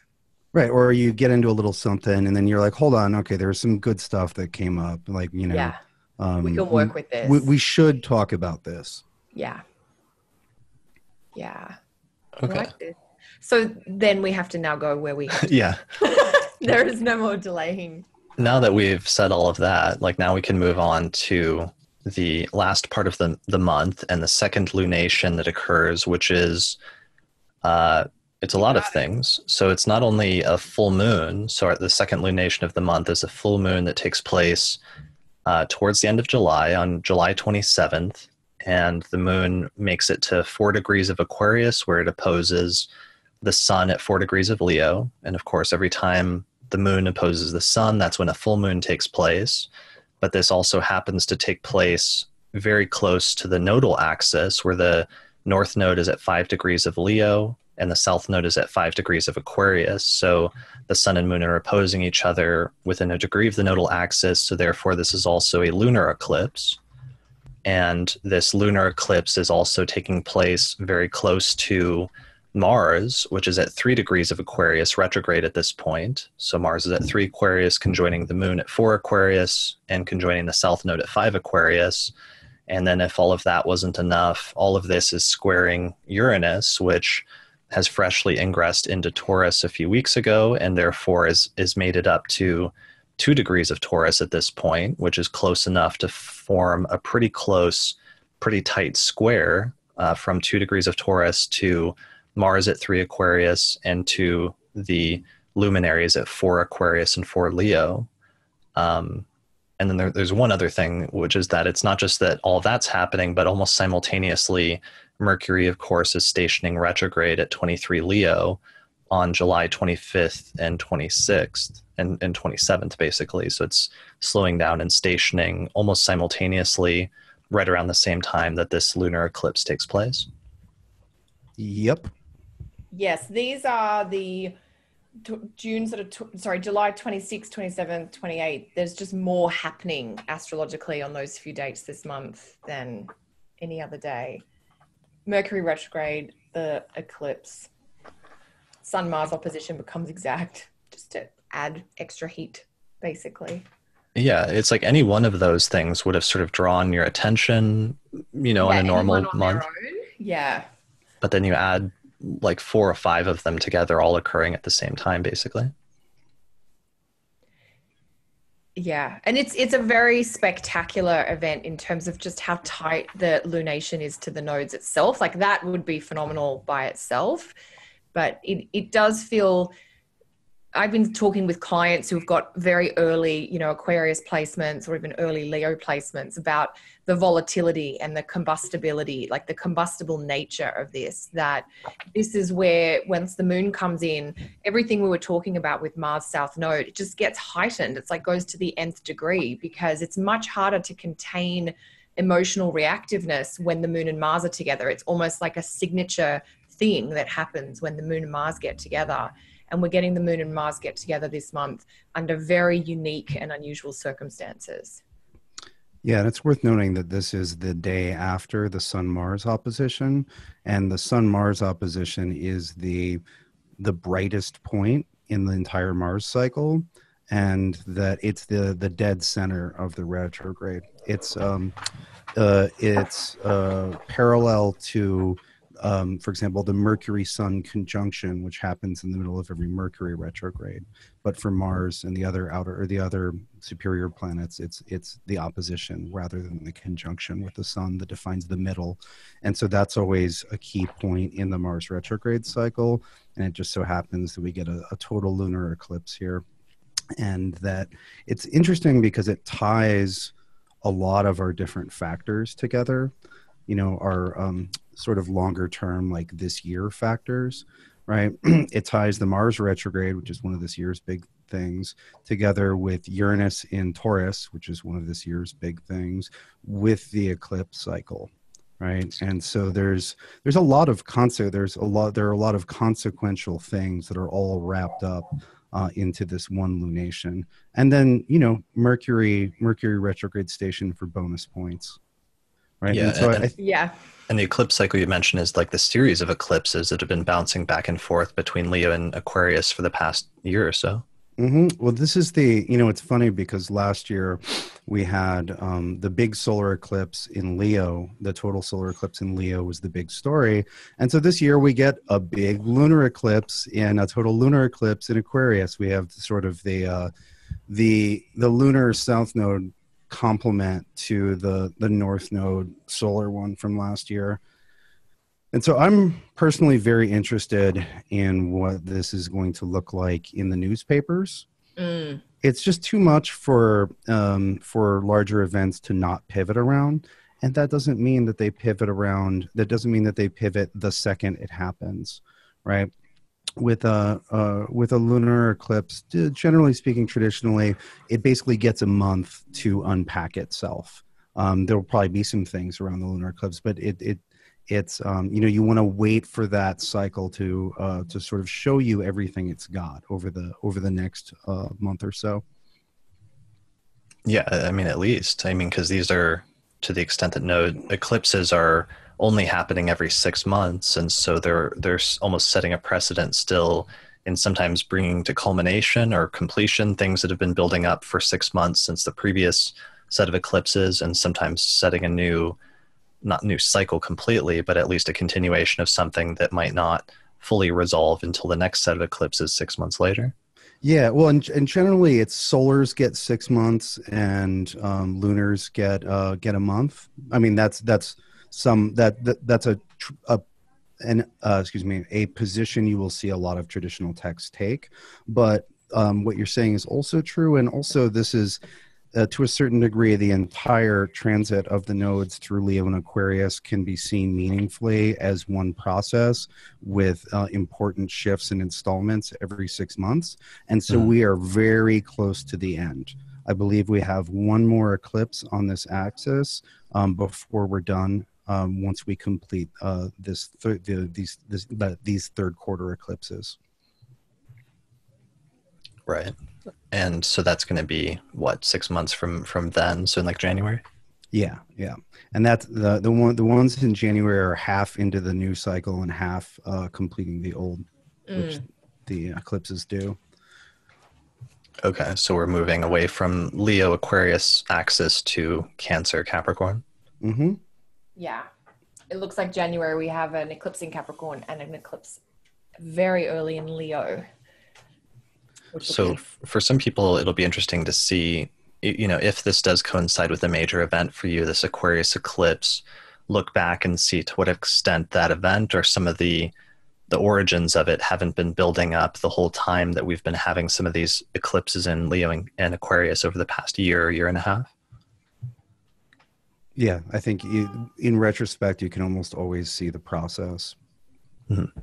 Speaker 2: Right. Or you get into a little something and then you're like, hold on. Okay. There's some good stuff that came up. Like,
Speaker 3: yeah, we can work with this.
Speaker 2: We should talk about this.
Speaker 3: Yeah. Yeah. I
Speaker 1: Okay.
Speaker 3: like this. So then we have to now go where we have to.
Speaker 1: Yeah.
Speaker 3: There is no more delaying.
Speaker 1: Now that we've said all of that, like now we can move on to the last part of the month and the second lunation that occurs, which is it's a lot of things. So it's not only a full moon. So the second lunation of the month is a full moon that takes place towards the end of July on July 27th. And the moon makes it to 4 degrees of Aquarius, where it opposes the sun at 4 degrees of Leo. And of course, every time the moon opposes the sun, that's when a full moon takes place. But this also happens to take place very close to the nodal axis, where the north node is at 5 degrees of Leo and the south node is at 5 degrees of Aquarius. So the sun and moon are opposing each other within a degree of the nodal axis. So therefore, this is also a lunar eclipse. And this lunar eclipse is also taking place very close to Mars, which is at 3 degrees of Aquarius retrograde at this point. So Mars is at 3 Aquarius, conjoining the moon at 4 Aquarius, and conjoining the south node at 5 Aquarius. And then if all of that wasn't enough, all of this is squaring Uranus, which has freshly ingressed into Taurus a few weeks ago, and therefore is made it up to 2 degrees of Taurus at this point, which is close enough to form a pretty close, pretty tight square from 2 degrees of Taurus to Mars at 3 Aquarius and to the luminaries at 4 Aquarius and 4 Leo. And then there's one other thing, which is that it's not just that all that's happening, but almost simultaneously, Mercury, of course, is stationing retrograde at 23 Leo on July 25th and 26th and 27th, basically. So it's slowing down and stationing almost simultaneously right around the same time that this lunar eclipse takes place.
Speaker 2: Yep.
Speaker 3: Yes, these are the July 26th, 27th, 28th. There's just more happening astrologically on those few dates this month than any other day. Mercury retrograde, the eclipse, Sun-Mars opposition becomes exact, just to add extra heat, basically.
Speaker 1: Yeah, it's like any one of those things would have sort of drawn your attention, in a normal month.
Speaker 3: Yeah.
Speaker 1: But then you add like 4 or 5 of them together, all occurring at the same time, basically.
Speaker 3: Yeah, and it's a very spectacular event in terms of just how tight the lunation is to the nodes itself. Like that would be phenomenal by itself, but it does feel. I've been talking with clients who've got very early, Aquarius placements or even early Leo placements about the volatility and the combustibility, like the combustible nature of this, that this is where once the moon comes in, everything we were talking about with Mars South Node, it just gets heightened. It's like goes to the nth degree because it's much harder to contain emotional reactiveness when the moon and Mars are together. It's almost like a signature thing that happens when the moon and Mars get together. And we're getting the moon and Mars get together this month under very unique and unusual circumstances.
Speaker 2: Yeah, and it's worth noting that this is the day after the Sun-Mars opposition, and the Sun-Mars opposition is the brightest point in the entire Mars cycle, and that it's the dead center of the retrograde. It's parallel to, for example, the Mercury-Sun conjunction, which happens in the middle of every Mercury retrograde. But for Mars and the other superior planets, it's the opposition rather than the conjunction with the Sun that defines the middle. And so that's always a key point in the Mars retrograde cycle. And it just so happens that we get a total lunar eclipse here. And that it's interesting because it ties a lot of our different factors together. Our sort of longer term, like this year factors, right? It ties the Mars retrograde, which is one of this year's big things, together with Uranus in Taurus, which is one of this year's big things, with the eclipse cycle, right? And so there are a lot of consequential things that are all wrapped up into this one lunation. And then, Mercury retrograde station for bonus points. Right.
Speaker 1: Yeah.
Speaker 2: And so
Speaker 1: and the eclipse cycle you mentioned is like the series of eclipses that have been bouncing back and forth between Leo and Aquarius for the past year or so.
Speaker 2: Well, this is it's funny because last year we had the big solar eclipse in Leo. The total solar eclipse in Leo was the big story. And so this year we get a big lunar eclipse and a total lunar eclipse in Aquarius. We have sort of the lunar south node complement to the north node solar one from last year. And so I'm personally very interested in what this is going to look like in the newspapers. It's just too much for larger events to not pivot around. And that doesn't mean that they pivot around. That doesn't mean that they pivot the second it happens, right? With a lunar eclipse, generally speaking, traditionally, it basically gets a month to unpack itself. There will probably be some things around the lunar eclipse, but it's you want to wait for that cycle to sort of show you everything it's got over the next month or so.
Speaker 1: Yeah, I mean, at least, because these are, to the extent that node eclipses are only happening every 6 months, and so they're almost setting a precedent still in sometimes bringing to culmination or completion things that have been building up for 6 months since the previous set of eclipses, and sometimes setting a not new cycle completely, but at least a continuation of something that might not fully resolve until the next set of eclipses 6 months later.
Speaker 2: Yeah, well, and generally it's solars get 6 months and lunars get a month. I mean, that's a position you will see a lot of traditional texts take. But what you're saying is also true, and also this is to a certain degree, the entire transit of the nodes through Leo and Aquarius can be seen meaningfully as one process with important shifts and installments every 6 months. And so we are very close to the end. I believe we have one more eclipse on this axis before we're done. Once we complete these third quarter eclipses.
Speaker 1: Right. And so that's going to be what, 6 months from then? So in like January?
Speaker 2: Yeah. And that's the ones in January are half into the new cycle and half completing the old, which the eclipses do.
Speaker 1: Okay, so we're moving away from Leo Aquarius axis to Cancer Capricorn.
Speaker 2: Mm-hmm.
Speaker 3: Yeah. It looks like January we have an eclipse in Capricorn and an eclipse very early in Leo.
Speaker 1: So for some people, it'll be interesting to see, if this does coincide with a major event for you, this Aquarius eclipse, look back and see to what extent that event or some of the origins of it haven't been building up the whole time that we've been having some of these eclipses in Leo and Aquarius over the past year and a half.
Speaker 2: Yeah, I think in retrospect, you can almost always see the process.
Speaker 1: Mm-hmm.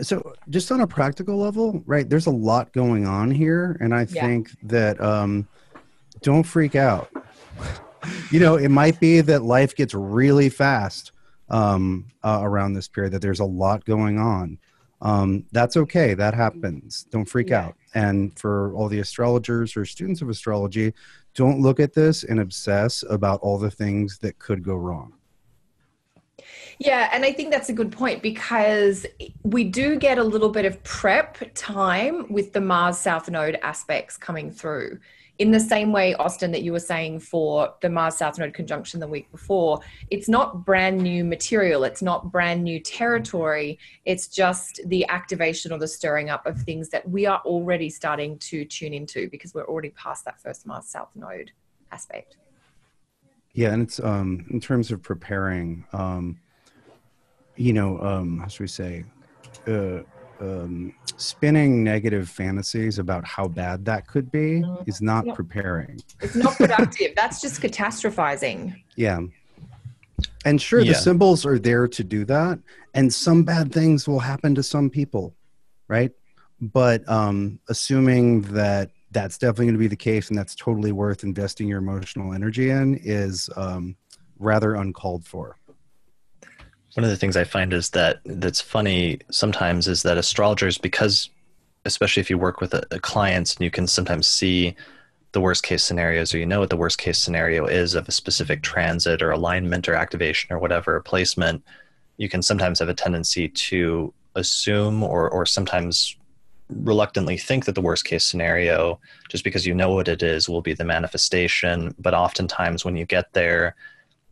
Speaker 2: So just on a practical level, right, there's a lot going on here. And I think that don't freak out. It might be that life gets really fast around this period, that there's a lot going on. That's okay. That happens. Don't freak out. And for all the astrologers or students of astrology, don't look at this and obsess about all the things that could go wrong.
Speaker 3: Yeah, and I think that's a good point because we do get a little bit of prep time with the Mars South Node aspects coming through. In the same way, Austin, that you were saying for the Mars South Node conjunction the week before, it's not brand new material. It's not brand new territory. It's just the activation or the stirring up of things that we are already starting to tune into because we're already past that first Mars South Node aspect.
Speaker 2: Yeah, and it's in terms of preparing, how should we say, spinning negative fantasies about how bad that could be is not preparing.
Speaker 3: It's not productive. That's just catastrophizing.
Speaker 2: Yeah. And sure, the symbols are there to do that. And some bad things will happen to some people, right? But assuming that that's definitely going to be the case and that's totally worth investing your emotional energy in is rather uncalled for.
Speaker 1: One of the things I find is that's funny sometimes is that astrologers, because especially if you work with clients and you can sometimes see the worst case scenarios, or what the worst case scenario is of a specific transit or alignment or activation or whatever placement, you can sometimes have a tendency to assume or sometimes reluctantly think that the worst case scenario, just because you know what it is, will be the manifestation. But oftentimes when you get there,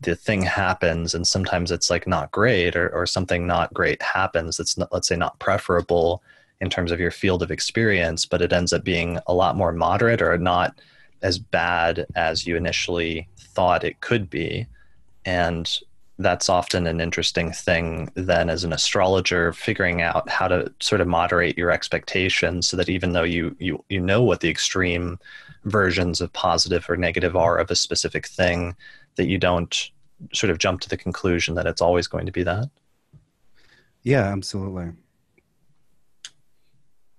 Speaker 1: the thing happens, and sometimes it's like not great, or something not great happens that's not, let's say, not preferable in terms of your field of experience, but it ends up being a lot more moderate or not as bad as you initially thought it could be. And that's often an interesting thing then as an astrologer, figuring out how to sort of moderate your expectations so that even though you know what the extreme versions of positive or negative are of a specific thing, that you don't sort of jump to the conclusion that it's always going to be that.
Speaker 2: Yeah, absolutely.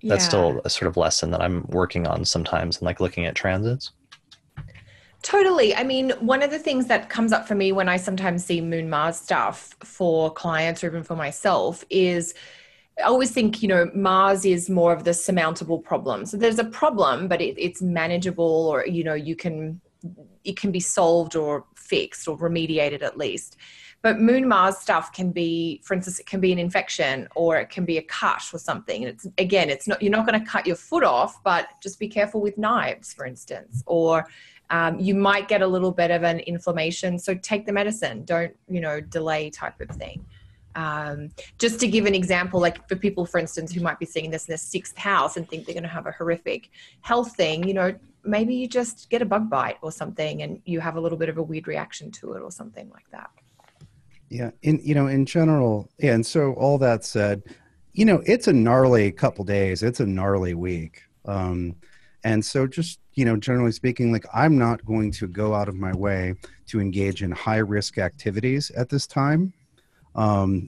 Speaker 1: That's still a sort of lesson that I'm working on sometimes, and like looking at transits.
Speaker 3: Totally. I mean, one of the things that comes up for me when I sometimes see Moon Mars stuff for clients or even for myself is I always think, Mars is more of the surmountable problem. So there's a problem, but it's manageable, or, it can be solved or fixed or remediated at least. But Moon Mars stuff can be, for instance, it can be an infection, or it can be a cut or something. And it's not, you're not going to cut your foot off, but just be careful with knives, for instance, or you might get a little bit of an inflammation. So take the medicine, don't, delay type of thing. Just to give an example, like for people, for instance, who might be seeing this in their 6th house and think they're going to have a horrific health thing, maybe you just get a bug bite or something and you have a little bit of a weird reaction to it or something like that.
Speaker 2: Yeah. In general. Yeah. And so all that said, it's a gnarly couple days. It's a gnarly week. And so just, generally speaking, like I'm not going to go out of my way to engage in high risk activities at this time.
Speaker 3: No,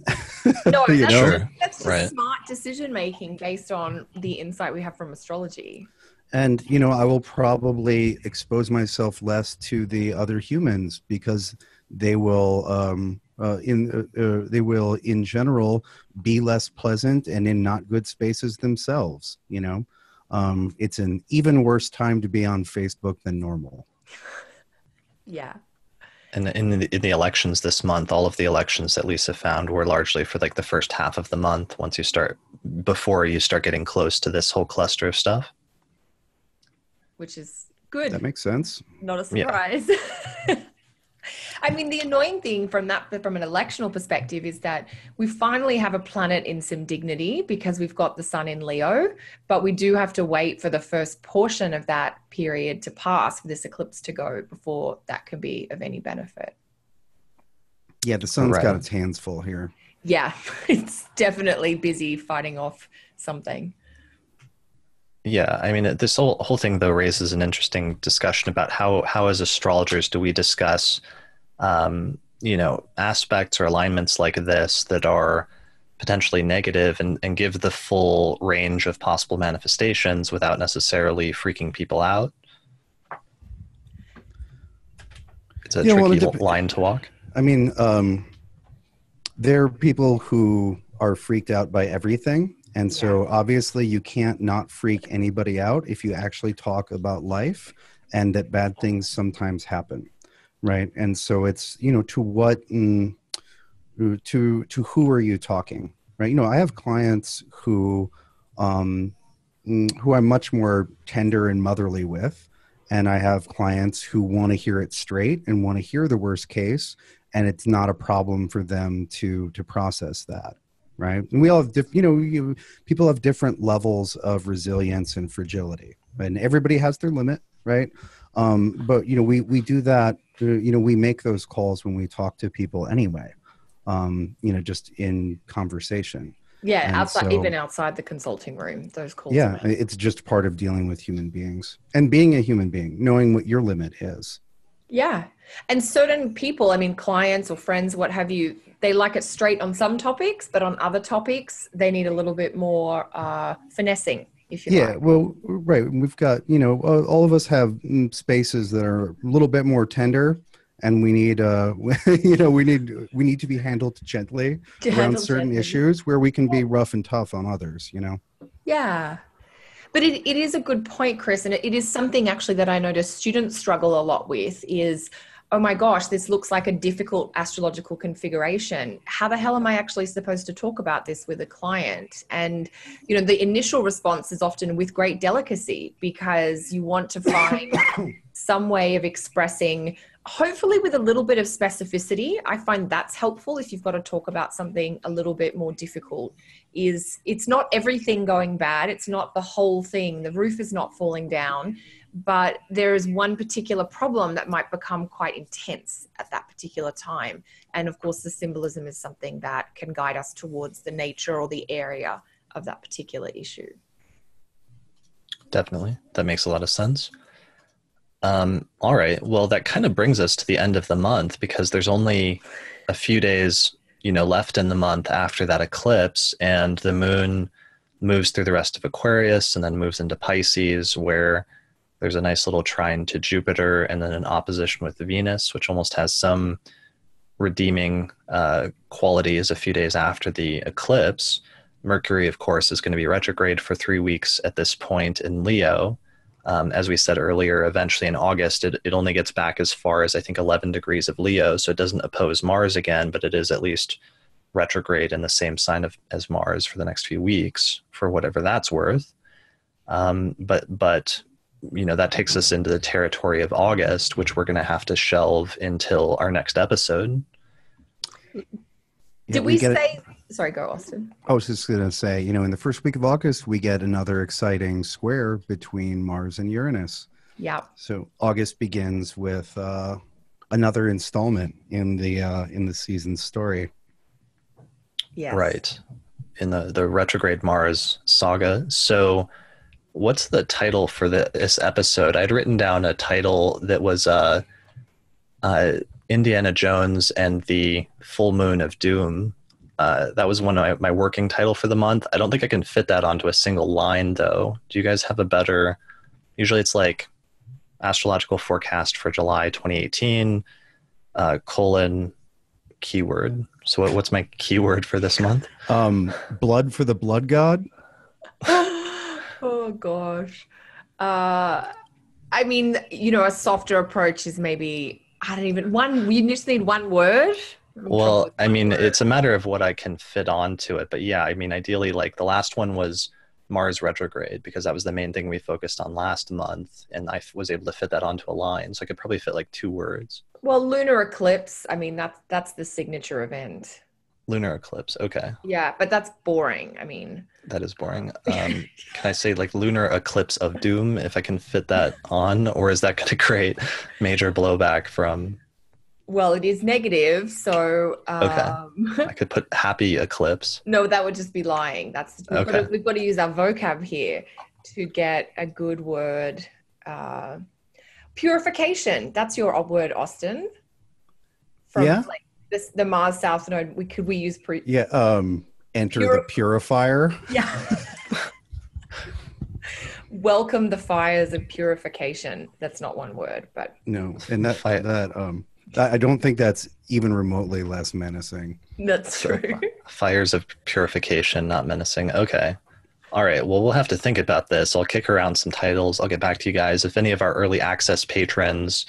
Speaker 3: that's just
Speaker 1: right.
Speaker 3: Smart decision making based on the insight we have from astrology.
Speaker 2: And, I will probably expose myself less to the other humans because they will, in general, be less pleasant and in not good spaces themselves. It's an even worse time to be on Facebook than normal.
Speaker 3: Yeah.
Speaker 1: And in the elections this month, all of the elections that Lisa found were largely for like the first half of the month, before you start getting close to this whole cluster of stuff.
Speaker 3: Which is good.
Speaker 2: That makes sense.
Speaker 3: Not a surprise. Yeah. I mean, the annoying thing from an electional perspective is that we finally have a planet in some dignity because we've got the sun in Leo, but we do have to wait for the first portion of that period to pass for this eclipse to go before that can be of any benefit.
Speaker 2: Yeah, the sun's got its hands full here.
Speaker 3: Yeah, it's definitely busy fighting off something.
Speaker 1: Yeah, I mean, this whole thing, though, raises an interesting discussion about how as astrologers do we discuss, aspects or alignments like this that are potentially negative and give the full range of possible manifestations without necessarily freaking people out. It's a tricky line to walk.
Speaker 2: I mean, there are people who are freaked out by everything. And so obviously you can't not freak anybody out if you actually talk about life and that bad things sometimes happen. Right. And so it's, to what, to who are you talking? Right. I have clients who I'm much more tender and motherly with. And I have clients who want to hear it straight and want to hear the worst case. And it's not a problem for them to process that. Right. And we all have, people have different levels of resilience and fragility, right? And everybody has their limit. Right. But, we do that, we make those calls when we talk to people anyway, just in conversation.
Speaker 3: Yeah. Even outside the consulting room, those calls.
Speaker 2: Yeah. It's just part of dealing with human beings and being a human being, knowing what your limit is.
Speaker 3: Yeah. And certain people, I mean, clients or friends, what have you, they like it straight on some topics, but on other topics, they need a little bit more finessing, if you like. Yeah,
Speaker 2: well, right. We've got, all of us have spaces that are a little bit more tender, and we need, we need to be handled gently around certain issues where we can be rough and tough on others,
Speaker 3: Yeah. But it is a good point, Chris, and it is something actually that I notice students struggle a lot with is oh my gosh, this looks like a difficult astrological configuration. How the hell am I actually supposed to talk about this with a client? And, the initial response is often with great delicacy, because you want to find some way of expressing, hopefully with a little bit of specificity. I find that's helpful if you've got to talk about something a little bit more difficult. It's not everything going bad. It's not the whole thing. The roof is not falling down. But there is one particular problem that might become quite intense at that particular time. And of course, the symbolism is something that can guide us towards the nature or the area of that particular issue.
Speaker 1: Definitely. That makes a lot of sense. All right. Well, that kind of brings us to the end of the month, because there's only a few days, left in the month after that eclipse, and the moon moves through the rest of Aquarius and then moves into Pisces, where there's a nice little trine to Jupiter and then an opposition with Venus, which almost has some redeeming qualities a few days after the eclipse. Mercury, of course, is going to be retrograde for 3 weeks at this point in Leo. As we said earlier, eventually in August, it only gets back as far as, I think, 11 degrees of Leo. So it doesn't oppose Mars again, but it is at least retrograde in the same sign as Mars for the next few weeks, for whatever that's worth. But that takes us into the territory of August, which we're going to have to shelve until our next episode.
Speaker 3: Did we say... Sorry, go, Austin.
Speaker 2: I was just going to say, in the first week of August, we get another exciting square between Mars and Uranus.
Speaker 3: Yeah. So
Speaker 2: August begins with another installment in the season's story.
Speaker 3: Yes.
Speaker 1: Right. In the retrograde Mars saga. So what's the title for this episode? I'd written down a title that was Indiana Jones and the Full Moon of Doom. That was one of my working title for the month. I don't think I can fit that onto a single line, though. Do you guys have a better... Usually it's like astrological forecast for July 2018, keyword. So what's my keyword for this month?
Speaker 2: Blood for the blood god.
Speaker 3: Oh gosh. I mean, a softer approach is maybe, we just need one word.
Speaker 1: Well, I mean, it's a matter of what I can fit onto it. But yeah, I mean, ideally, like the last one was Mars retrograde, because that was the main thing we focused on last month. And I was able to fit that onto a line. So I could probably fit like 2 words.
Speaker 3: Well, Lunar Eclipse, I mean, that's the signature event.
Speaker 1: Lunar Eclipse. Okay.
Speaker 3: Yeah, but that's boring. I mean,
Speaker 1: that is boring. Can I say like Lunar Eclipse of Doom if I can fit that on, or is that going to create major blowback from...
Speaker 3: Well, it is negative, so...
Speaker 1: Okay. I could put happy eclipse.
Speaker 3: No, that would just be lying. We've got to use our vocab here to get a good word. Purification. That's your word, Austin.
Speaker 2: Yeah.
Speaker 3: Like the Mars South Node. Could we use...
Speaker 2: Enter the purifier.
Speaker 3: Yeah. Welcome the fires of purification. That's not one word, but...
Speaker 2: No, and I don't think that's even remotely less menacing.
Speaker 3: That's true.
Speaker 1: Fires of purification, not menacing. Okay. All right. Well, we'll have to think about this. I'll kick around some titles. I'll get back to you guys. If any of our early access patrons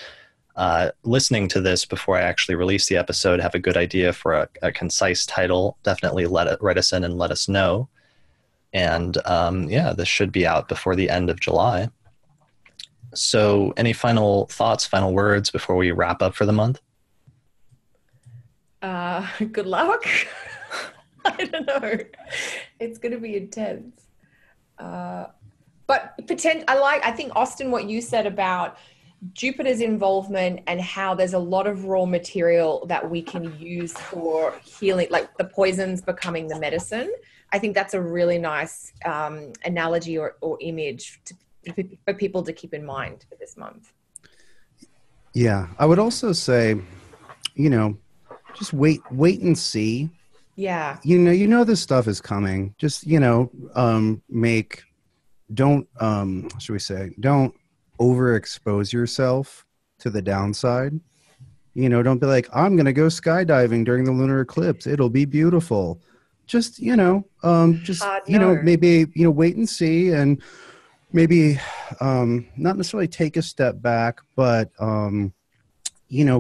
Speaker 1: listening to this before I actually release the episode have a good idea for a concise title, definitely write us in and let us know. And this should be out before the end of July. So any final thoughts, final words before we wrap up for the month?
Speaker 3: Good luck. I don't know. It's going to be intense. But I think, Austin, what you said about Jupiter's involvement and how there's a lot of raw material that we can use for healing, like the poisons becoming the medicine. I think that's a really nice analogy or image for people to keep in mind for this month.
Speaker 2: Yeah, I would also say, just wait and see.
Speaker 3: Yeah.
Speaker 2: This stuff is coming. Just, don't overexpose yourself to the downside. Don't be like, I'm going to go skydiving during the lunar eclipse. It'll be beautiful. Just, maybe, wait and see, and maybe not necessarily take a step back, but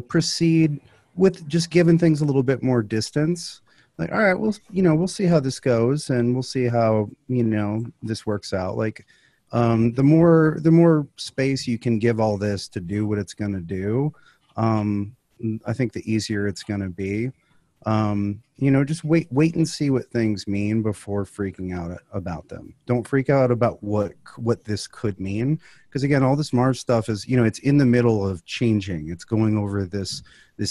Speaker 2: proceed with just giving things a little bit more distance. Like, all right, we'll see how this goes, and we'll see how, this works out. Like, the more space you can give all this to do what it's going to do, I think the easier it's going to be. Just wait and see what things mean before freaking out about them. Don't freak out about what this could mean, because again, all this Mars stuff is, it's in the middle of changing. It's going over this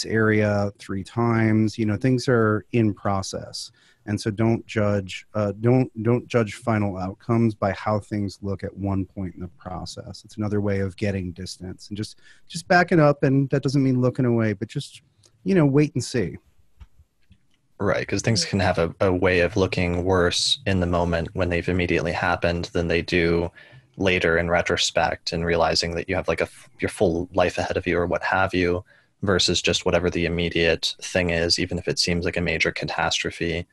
Speaker 2: area 3 times. Things are in process, and so don't judge final outcomes by how things look at one point in the process. It's another way of getting distance, and just backing up. And that doesn't mean looking away, but just wait and see.
Speaker 1: Right, because things can have a way of looking worse in the moment when they've immediately happened than they do later in retrospect, and realizing that you have like your full life ahead of you or what have you, versus just whatever the immediate thing is, even if it seems like a major catastrophe.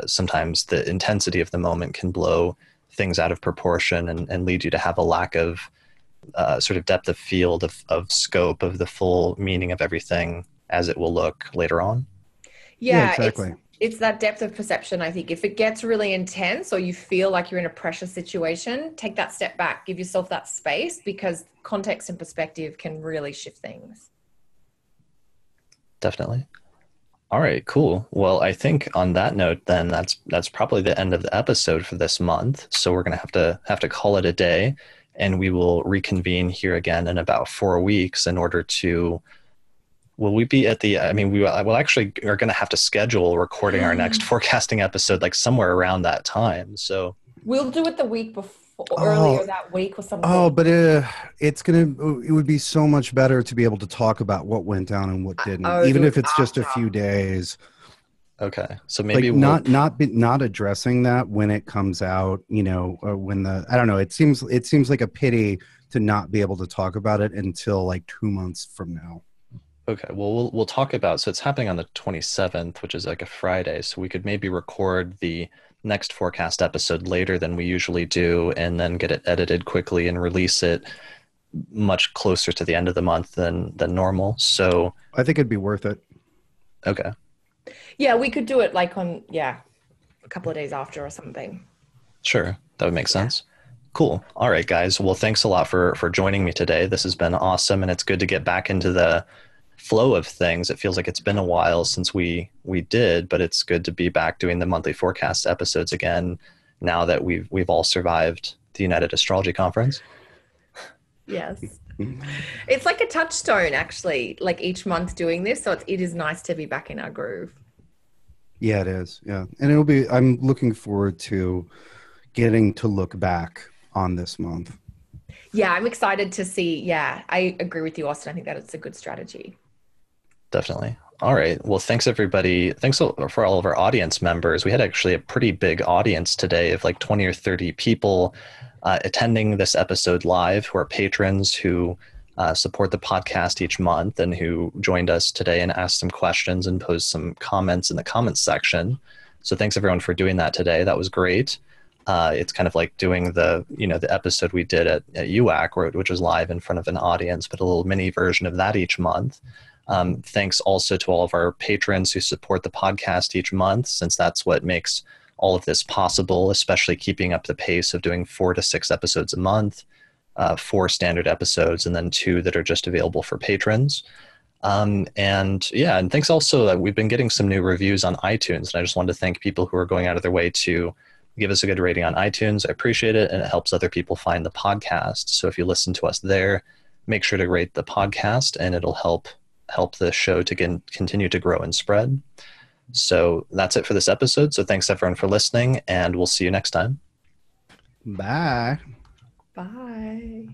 Speaker 1: Sometimes the intensity of the moment can blow things out of proportion and lead you to have a lack of sort of depth of field of scope of the full meaning of everything as it will look later on.
Speaker 3: Yeah,
Speaker 2: exactly.
Speaker 3: It's that depth of perception. I think if it gets really intense or you feel like you're in a pressure situation, take that step back, give yourself that space, because context and perspective can really shift things.
Speaker 1: Definitely. All right, cool. Well, I think on that note, then that's probably the end of the episode for this month. So we're going to have to call it a day, and we will reconvene here again in about 4 weeks in order to. Will we be at the, we actually are going to have to schedule recording our next forecasting episode like somewhere around that time. So
Speaker 3: we'll do it the week before, earlier that week or something.
Speaker 2: Oh, but it would be so much better to be able to talk about what went down and what didn't, even if it's just a few days.
Speaker 1: Okay. So maybe
Speaker 2: like not addressing that when it comes out, or when I don't know, it seems like a pity to not be able to talk about it until like 2 months from now.
Speaker 1: Okay, well, we'll talk about, so it's happening on the 27th, which is like a Friday, so we could maybe record the next forecast episode later than we usually do, and then get it edited quickly and release it much closer to the end of the month than normal. So
Speaker 2: I think it'd be worth it.
Speaker 1: Okay.
Speaker 3: Yeah, we could do it like a couple of days after or something.
Speaker 1: Sure, that would make sense. Cool. All right, guys. Well, thanks a lot for joining me today. This has been awesome, and it's good to get back into the flow of things. It feels like it's been a while since we did, but it's good to be back doing the monthly forecast episodes again now that we've all survived the United Astrology Conference.
Speaker 3: Yes. It's like a touchstone, actually, like each month doing this. So it is nice to be back in our groove.
Speaker 2: Yeah, it is. Yeah. And I'm looking forward to getting to look back on this month.
Speaker 3: Yeah, I'm excited to see. Yeah, I agree with you, Austin. I think that it's a good strategy.
Speaker 1: Definitely. All right. Well, thanks everybody. Thanks for all of our audience members. We had actually a pretty big audience today of like 20 or 30 people attending this episode live, who are patrons who support the podcast each month and who joined us today and asked some questions and posed some comments in the comments section. So thanks everyone for doing that today. That was great. It's kind of like doing the episode we did at UAC, which was live in front of an audience, but a little mini version of that each month. Thanks also to all of our patrons who support the podcast each month, since that's what makes all of this possible, especially keeping up the pace of doing 4 to 6 episodes a month, 4 standard episodes, and then 2 that are just available for patrons. And thanks also. We've been getting some new reviews on iTunes, and I just wanted to thank people who are going out of their way to give us a good rating on iTunes. I appreciate it, and it helps other people find the podcast. So if you listen to us there, make sure to rate the podcast, and it'll help the show to continue to grow and spread. So that's it for this episode. So thanks everyone for listening, and we'll see you next time.
Speaker 2: Bye.
Speaker 3: Bye.